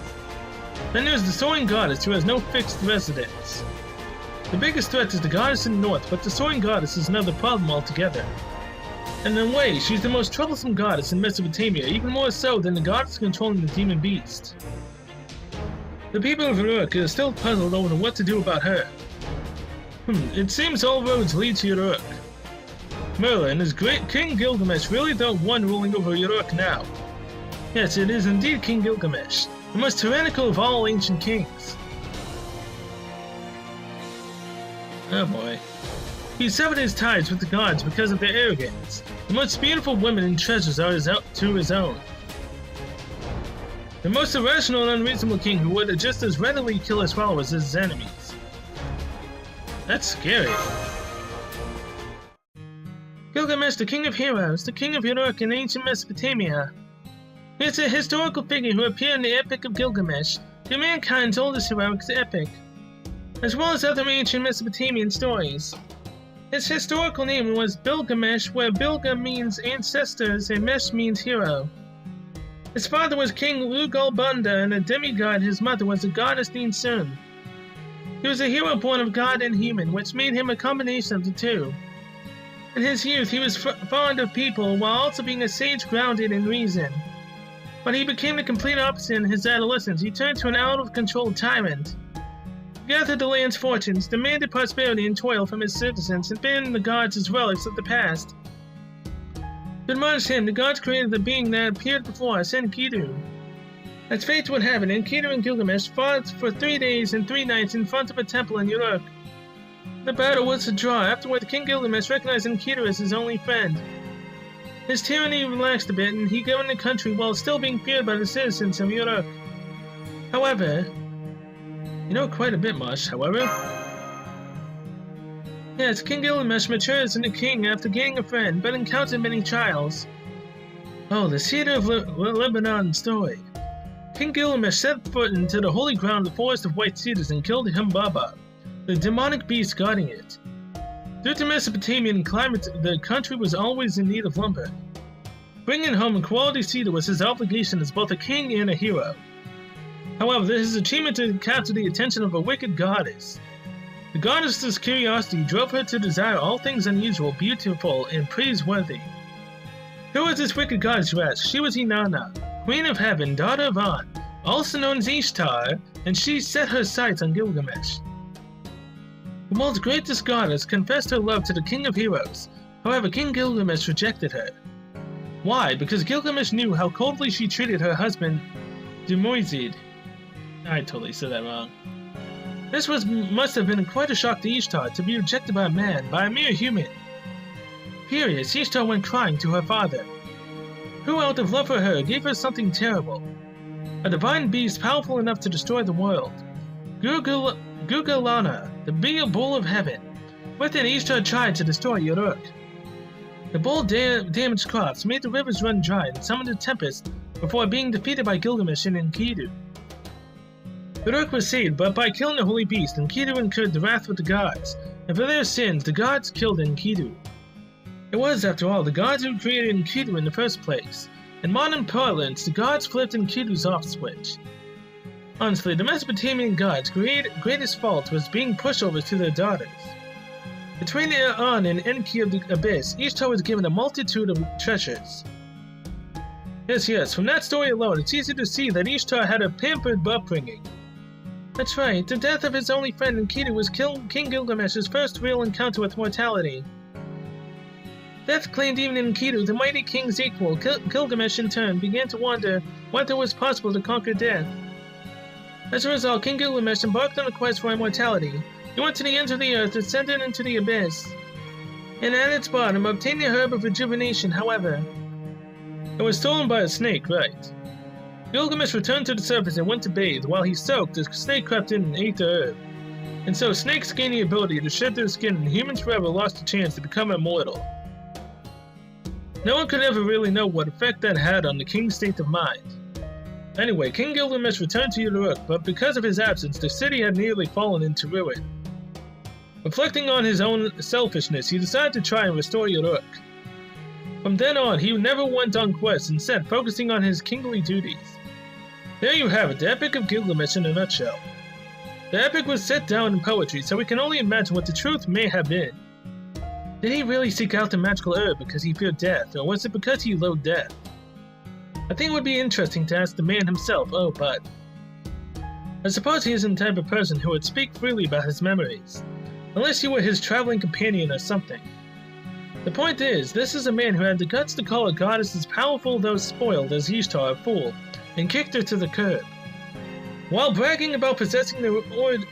Then there's the soaring goddess who has no fixed residence. The biggest threat is the goddess in the north, but the soaring goddess is another problem altogether. And in a way, she's the most troublesome goddess in Mesopotamia, even more so than the goddess controlling the demon beast. The people of Uruk are still puzzled over what to do about her. It seems all roads lead to Uruk. Merlin, is great King Gilgamesh really the one ruling over Uruk now? Yes, it is indeed King Gilgamesh, the most tyrannical of all ancient kings. Oh boy. He severed his ties with the gods because of their arrogance. The most beautiful women and treasures are his own. The most irrational and unreasonable king who would just as readily kill his followers as his enemies. That's scary. Gilgamesh, the king of heroes, the king of Uruk in ancient Mesopotamia. It's a historical figure who appeared in the Epic of Gilgamesh, the mankind's oldest heroic epic, as well as other ancient Mesopotamian stories. His historical name was Bilgamesh, where Bilga means ancestors and Mesh means hero. His father was King Lugalbanda, and a demigod. His mother was a goddess named Sun. He was a hero born of god and human, which made him a combination of the two. In his youth, he was fond of people, while also being a sage grounded in reason. But he became the complete opposite in his adolescence. He turned to an out-of-control tyrant. He gathered the land's fortunes, demanded prosperity and toil from his citizens, and abandoned the gods as relics of the past. To admonish him, the gods created the being that appeared before us, Enkidu. As fate would have it, Enkidu and Gilgamesh fought for 3 days and 3 nights in front of a temple in Uruk. The battle was a draw. Afterward, King Gilgamesh recognized Enkidu as his only friend. His tyranny relaxed a bit, and he governed the country while still being feared by the citizens of Uruk. However, quite a bit much, however. Yes, King Gilgamesh matured as a king after gaining a friend, but encountered many trials. Oh, the Cedar of Lebanon story. King Gilgamesh set foot into the holy ground of the forest of white cedars and killed Humbaba, the demonic beast guarding it. Due to Mesopotamian climate, the country was always in need of lumber. Bringing home a quality cedar was his obligation as both a king and a hero. However, his achievement to capture the attention of a wicked goddess. The goddess's curiosity drove her to desire all things unusual, beautiful, and praiseworthy. Who was this wicked goddess, you ask? She was Inanna, Queen of Heaven, daughter of An, also known as Ishtar, and she set her sights on Gilgamesh. The world's greatest goddess confessed her love to the King of Heroes. However, King Gilgamesh rejected her. Why? Because Gilgamesh knew how coldly she treated her husband, Dumoizid. I totally said that wrong. This must have been quite a shock to Ishtar to be rejected by a man, by a mere human. Furious, Ishtar went crying to her father, who out of love for her gave her something terrible. A divine beast powerful enough to destroy the world. Gugalana, the big bull of heaven. With it, Ishtar tried to destroy Uruk. The bull damaged crops, made the rivers run dry, and summoned a tempest before being defeated by Gilgamesh and Enkidu. Uruk was saved, but by killing the holy beast, Enkidu incurred the wrath of the gods, and for their sins, the gods killed Enkidu. It was, after all, the gods who created Enkidu in the first place. In modern parlance, the gods flipped Enkidu's off switch. Honestly, the Mesopotamian gods' greatest fault was being pushovers to their daughters. Between An and Enki of the Abyss, Ishtar was given a multitude of treasures. Yes, from that story alone, it's easy to see that Ishtar had a pampered upbringing. That's right, the death of his only friend Enkidu was King Gilgamesh's first real encounter with mortality. Death claimed even Enkidu, the mighty king's equal. Gilgamesh in turn began to wonder whether it was possible to conquer death. As a result, King Gilgamesh embarked on a quest for immortality. He went to the ends of the earth, descended into the abyss, and at its bottom obtained the herb of rejuvenation. However, it was stolen by a snake, right? Gilgamesh returned to the surface and went to bathe. While he soaked, the snake crept in and ate the herb. And so snakes gained the ability to shed their skin, and humans forever lost the chance to become immortal. No one could ever really know what effect that had on the king's state of mind. Anyway, King Gilgamesh returned to Uruk, but because of his absence, the city had nearly fallen into ruin. Reflecting on his own selfishness, he decided to try and restore Uruk. From then on, he never went on quests, instead focusing on his kingly duties. There you have it, the Epic of Gilgamesh in a nutshell. The epic was set down in poetry, so we can only imagine what the truth may have been. Did he really seek out the magical herb because he feared death, or was it because he loathed death? I think it would be interesting to ask the man himself, but I suppose he isn't the type of person who would speak freely about his memories, unless you were his traveling companion or something. The point is, this is a man who had the guts to call a goddess as powerful though spoiled as Ishtar a fool, and kicked her to the curb. While bragging about possessing the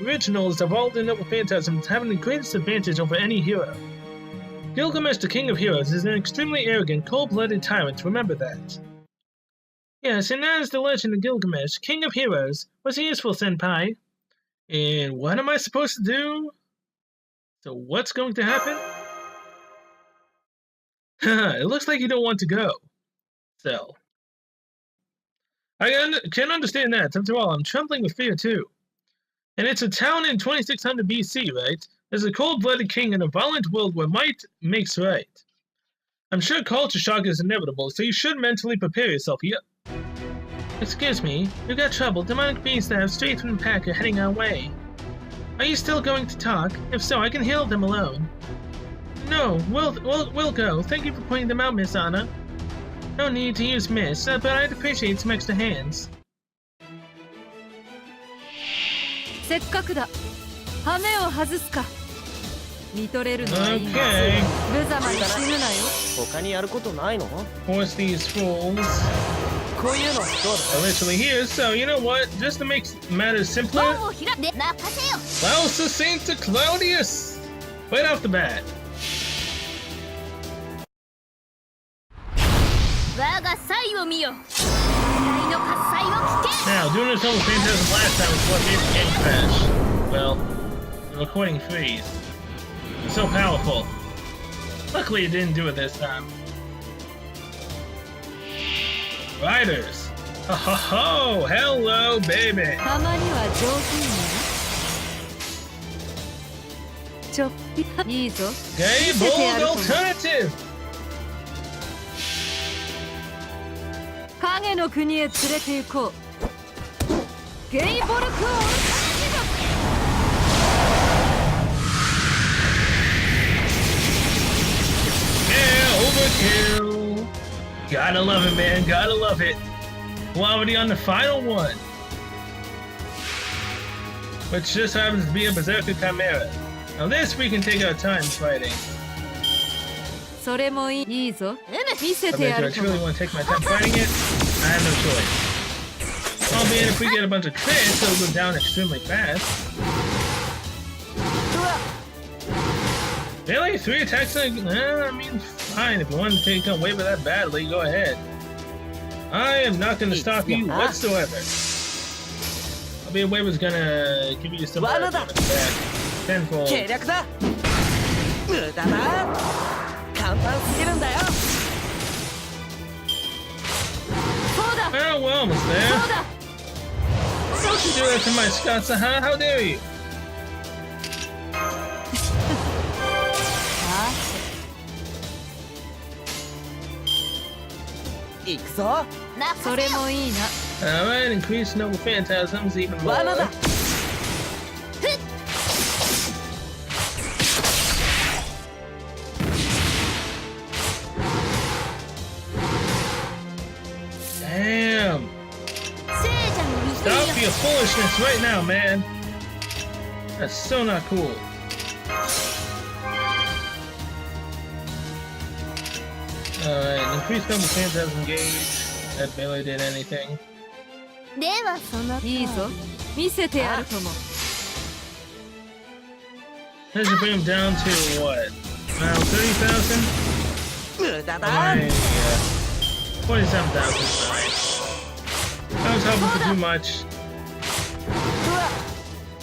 originals of all the noble phantasms having the greatest advantage over any hero. Gilgamesh, the king of heroes, is an extremely arrogant, cold-blooded tyrant, remember that. Yes, and that is the legend of Gilgamesh, king of heroes. Was he useful, senpai? And what am I supposed to do? So what's going to happen? It looks like you don't want to go. So. I can understand that. After all, I'm trembling with fear too. And it's a town in 2600 BC, right? There's a cold-blooded king in a violent world where might makes right. I'm sure culture shock is inevitable, so you should mentally prepare yourself. Yep. Excuse me, you got trouble. Demonic beasts that have strayed from the pack are heading our way. Are you still going to talk? If so, I can handle them alone. No, we'll go. Thank you for pointing them out, Miss Anna. No need to use Miss, but I'd appreciate some extra hands. せっかくだ。羽目を外すか。見とれるのはいいが、無様に死ぬなよ。他にやることないの？ Force these fools. literally here, so you know what? Just to make matters simpler, Lausa Saint Claudius! Right off the bat. Now, doing this whole Phantasm last time was what made the game crash. Well, the recording freeze. It's so powerful. Luckily it didn't do it this time. Riders! Ho ho ho! Hello, baby! Gay bold alternative! 影の国へ連れて行こう。ゲイボルクオルタージ Yeah, overkill! Gotta love it, man. Gotta love it. We're already on the final one, which just happens to be a Berserker Chimera. Now this we can take our time fighting. それもいいぞ。見せ I て bet や you I ると truly want to take my time fighting it. I have no choice. Albeit if we get a bunch of crits, it'll go down extremely fast. Really? 3 attacks? I mean, fine. If you want to take away with that badly, go ahead. I am not going to stop you whatsoever. Albeit Wave was gonna give you some back. Tenfold. Well, we're almost there. Don't you do that to my Scots, huh? How dare you? 行くぞ。それもいいな。 Alright, increase noble phantasms even more. Damn! Stop your foolishness right now, man! That's so not cool. Alright, increase noble phantasm gauge. That barely did anything. いいぞ。見せてやるとも。 That should bring him down to what? Around 30,000? Yeah. 47,000 is nice. I was hoping for too much.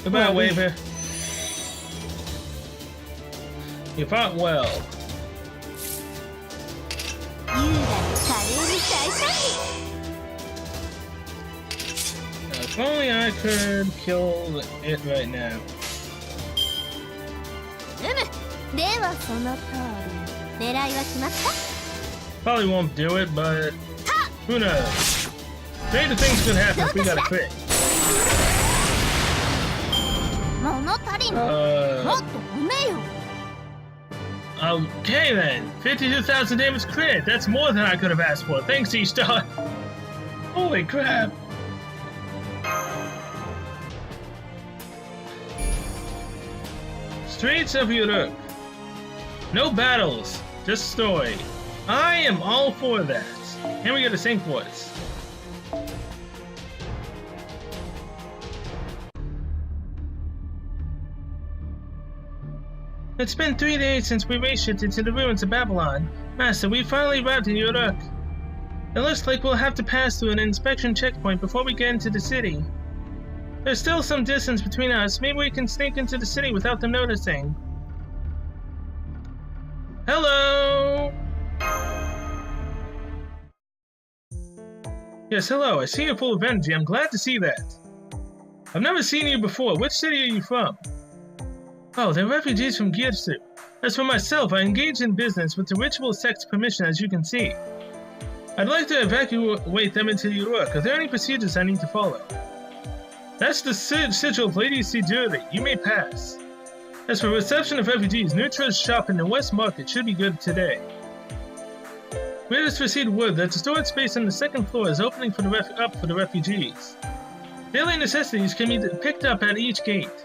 Goodbye, Waver. You fought well. If only I could kill it right now. Probably won't do it, but who knows? Greater things could happen if we got a crit. Okay then, 52,000 damage crit. That's more than I could have asked for. Thanks, E-Star. Holy crap. Streets of Europe. No battles, just story. I am all for that. And we get a Sync Voice. It's been 3 days since we race-shifted to the ruins of Babylon. Master, we finally arrived in Uruk. It looks like we'll have to pass through an inspection checkpoint before we get into the city. There's still some distance between us. Maybe we can sneak into the city without them noticing. Hello! Yes, hello. I see you're full of energy. I'm glad to see that. I've never seen you before. Which city are you from? Oh, they're refugees from Girsu. As for myself, I engage in business with the ritual sect's permission, as you can see. I'd like to evacuate them into Uruk. Are there any procedures I need to follow? That's the sigil of Lady Singularity. You may pass. As for reception of refugees, Nutra's shop in the West Market should be good today. We just received word that the storage space on the 2nd floor is opening for the refugees. Daily necessities can be picked up at each gate.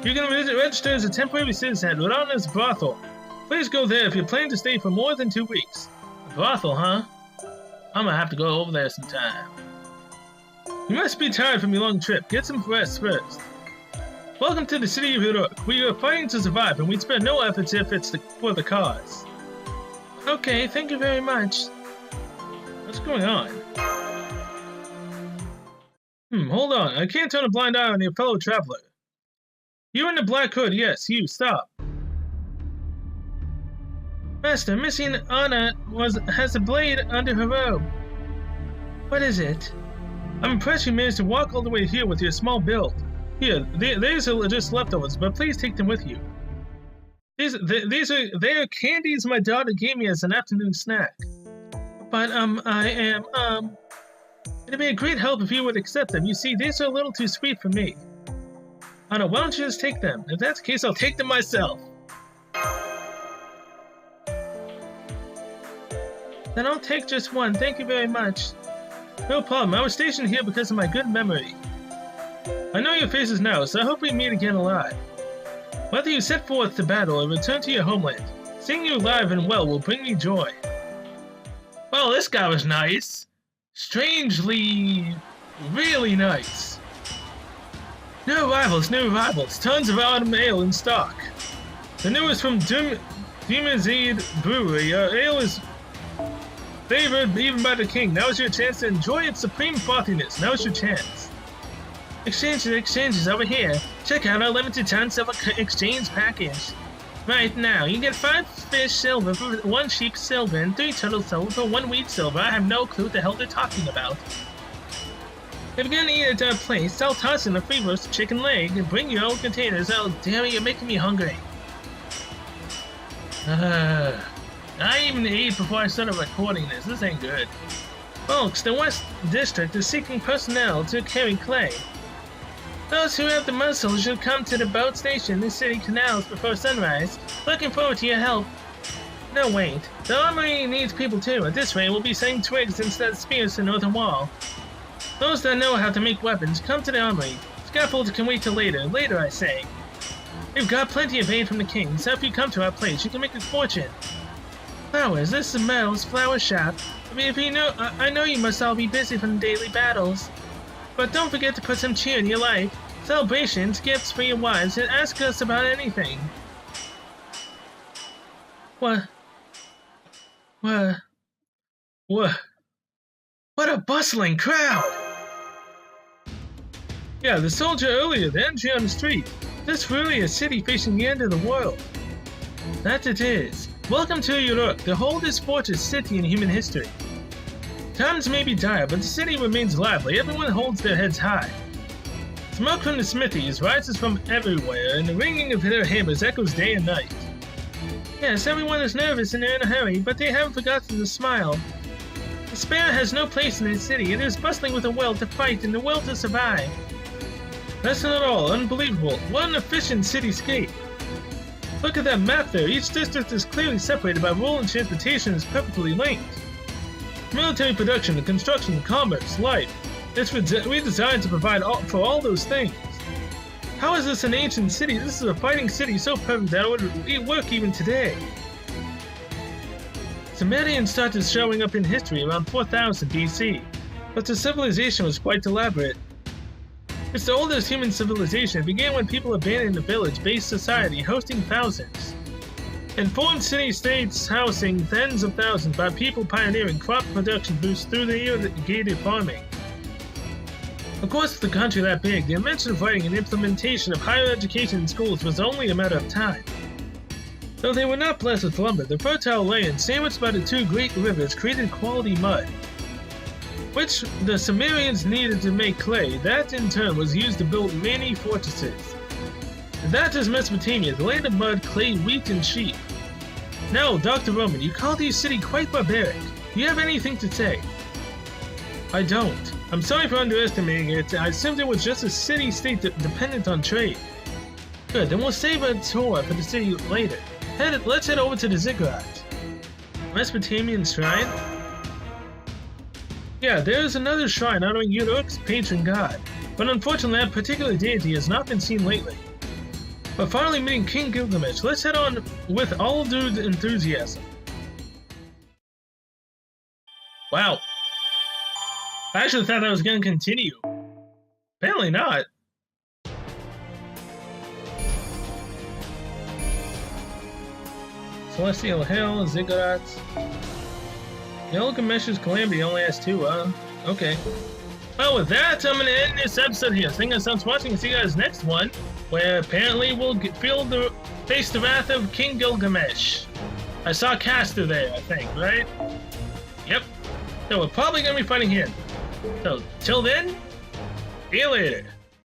You can register as a temporary citizen at Rana's brothel. Please go there if you plan to stay for more than 2 weeks. A brothel, huh? I'm gonna have to go over there sometime. You must be tired from your long trip. Get some rest first. Welcome to the city of Uruk. We are fighting to survive, and we spare no efforts if it's for the cause. Okay, thank you very much. What's going on? Hold on. I can't turn a blind eye on your fellow traveler. You in the black hood, yes, you, stop. Master, Missy Anna has a blade under her robe. What is it? I'm impressed you managed to walk all the way here with your small build. Here, these are just leftovers, but please take them with you. They are candies my daughter gave me as an afternoon snack. But, it'd be a great help if you would accept them. You see, these are a little too sweet for me. Anna, why don't you just take them? If that's the case, I'll take them myself. Then I'll take just one. Thank you very much. No problem. I was stationed here because of my good memory. I know your faces now, so I hope we meet again alive. Whether you set forth to battle or return to your homeland, seeing you alive and well will bring me joy. Well, this guy was nice. Strangely, really nice. New arrivals, new arrivals. Tons of autumn ale in stock. The newest from Dimazid Brewery. Our ale is favored even by the king. Now's your chance to enjoy its supreme frothiness. Now's your chance. Exchanges over here. Check out our limited time silver exchange package. Right now, you get 5 fish silver for 1 sheep silver and 3 turtle silver for 1 wheat silver. I have no clue what the hell they're talking about. If you're gonna eat at our place, I'll toss in a free roast chicken leg and bring your own containers. Oh, damn it, you're making me hungry. I even ate before I started recording this. This ain't good. Folks, the West District is seeking personnel to carry clay. Those who have the muscle should come to the boat station in the city canals before sunrise. Looking forward to your help. No, wait. The armory needs people too. At this rate, we'll be sending twigs instead of spears to the northern wall. Those that know how to make weapons, come to the armory. Scaffolds can wait till later. Later, I say. We've got plenty of aid from the king, so if you come to our place, you can make a fortune. Flowers, this is Mel's flower shop. I know you must all be busy from the daily battles. But don't forget to put some cheer in your life. Celebrations, gifts for your wives, and ask us about anything. What a bustling crowd! Yeah, the soldier earlier, the entry on the street. This really a city facing the end of the world. That it is. Welcome to Uruk, the oldest fortress city in human history. Times may be dire, but the city remains lively. Everyone holds their heads high. Smoke from the smithies rises from everywhere, and the ringing of their hammers echoes day and night. Yes, everyone is nervous and they're in a hurry, but they haven't forgotten to smile. Despair has no place in this city. It is bustling with a will to fight and the will to survive. That's not all. Unbelievable. What an efficient cityscape. Look at that map there. Each district is clearly separated by rural and transportation is perfectly linked. Military production, construction, commerce, life. It's redesigned to provide for all those things. How is this an ancient city? This is a fighting city so perfect that it would work even today. Sumerians started showing up in history around 4000 BC, but the civilization was quite elaborate. It's the oldest human civilization. It began when people abandoned a village-based society hosting thousands, and formed city-states housing tens of thousands by people pioneering crop production boosts through the irrigated farming. Of course, with a country that big, the invention of writing and implementation of higher education in schools was only a matter of time. Though they were not blessed with lumber, the fertile land sandwiched by the 2 great rivers created quality mud, which the Sumerians needed to make clay. That in turn was used to build many fortresses. And that is Mesopotamia, the land of mud, clay, wheat, and sheep. Now, Dr. Roman, you call this city quite barbaric. Do you have anything to say? I don't. I'm sorry for underestimating it. I assumed it was just a city-state dependent on trade. Good, then we'll save a tour for the city later. Let's head over to the ziggurat. Mesopotamian shrine? Yeah, there's another shrine honoring Uruk's patron god, but unfortunately that particular deity has not been seen lately. But finally meeting King Gilgamesh, let's head on with all due enthusiasm. Wow, I actually thought that was going to continue. Apparently not. Celestial Hill, Ziggurat. Gilgamesh's Calamity only has 2, okay. Well, with that, I'm going to end this episode here. Thank you guys so much for watching, and see you guys next one, where apparently we'll face the wrath of King Gilgamesh. I saw Castor there, I think, right? Yep. So we're probably going to be fighting him. So, till then, see you later.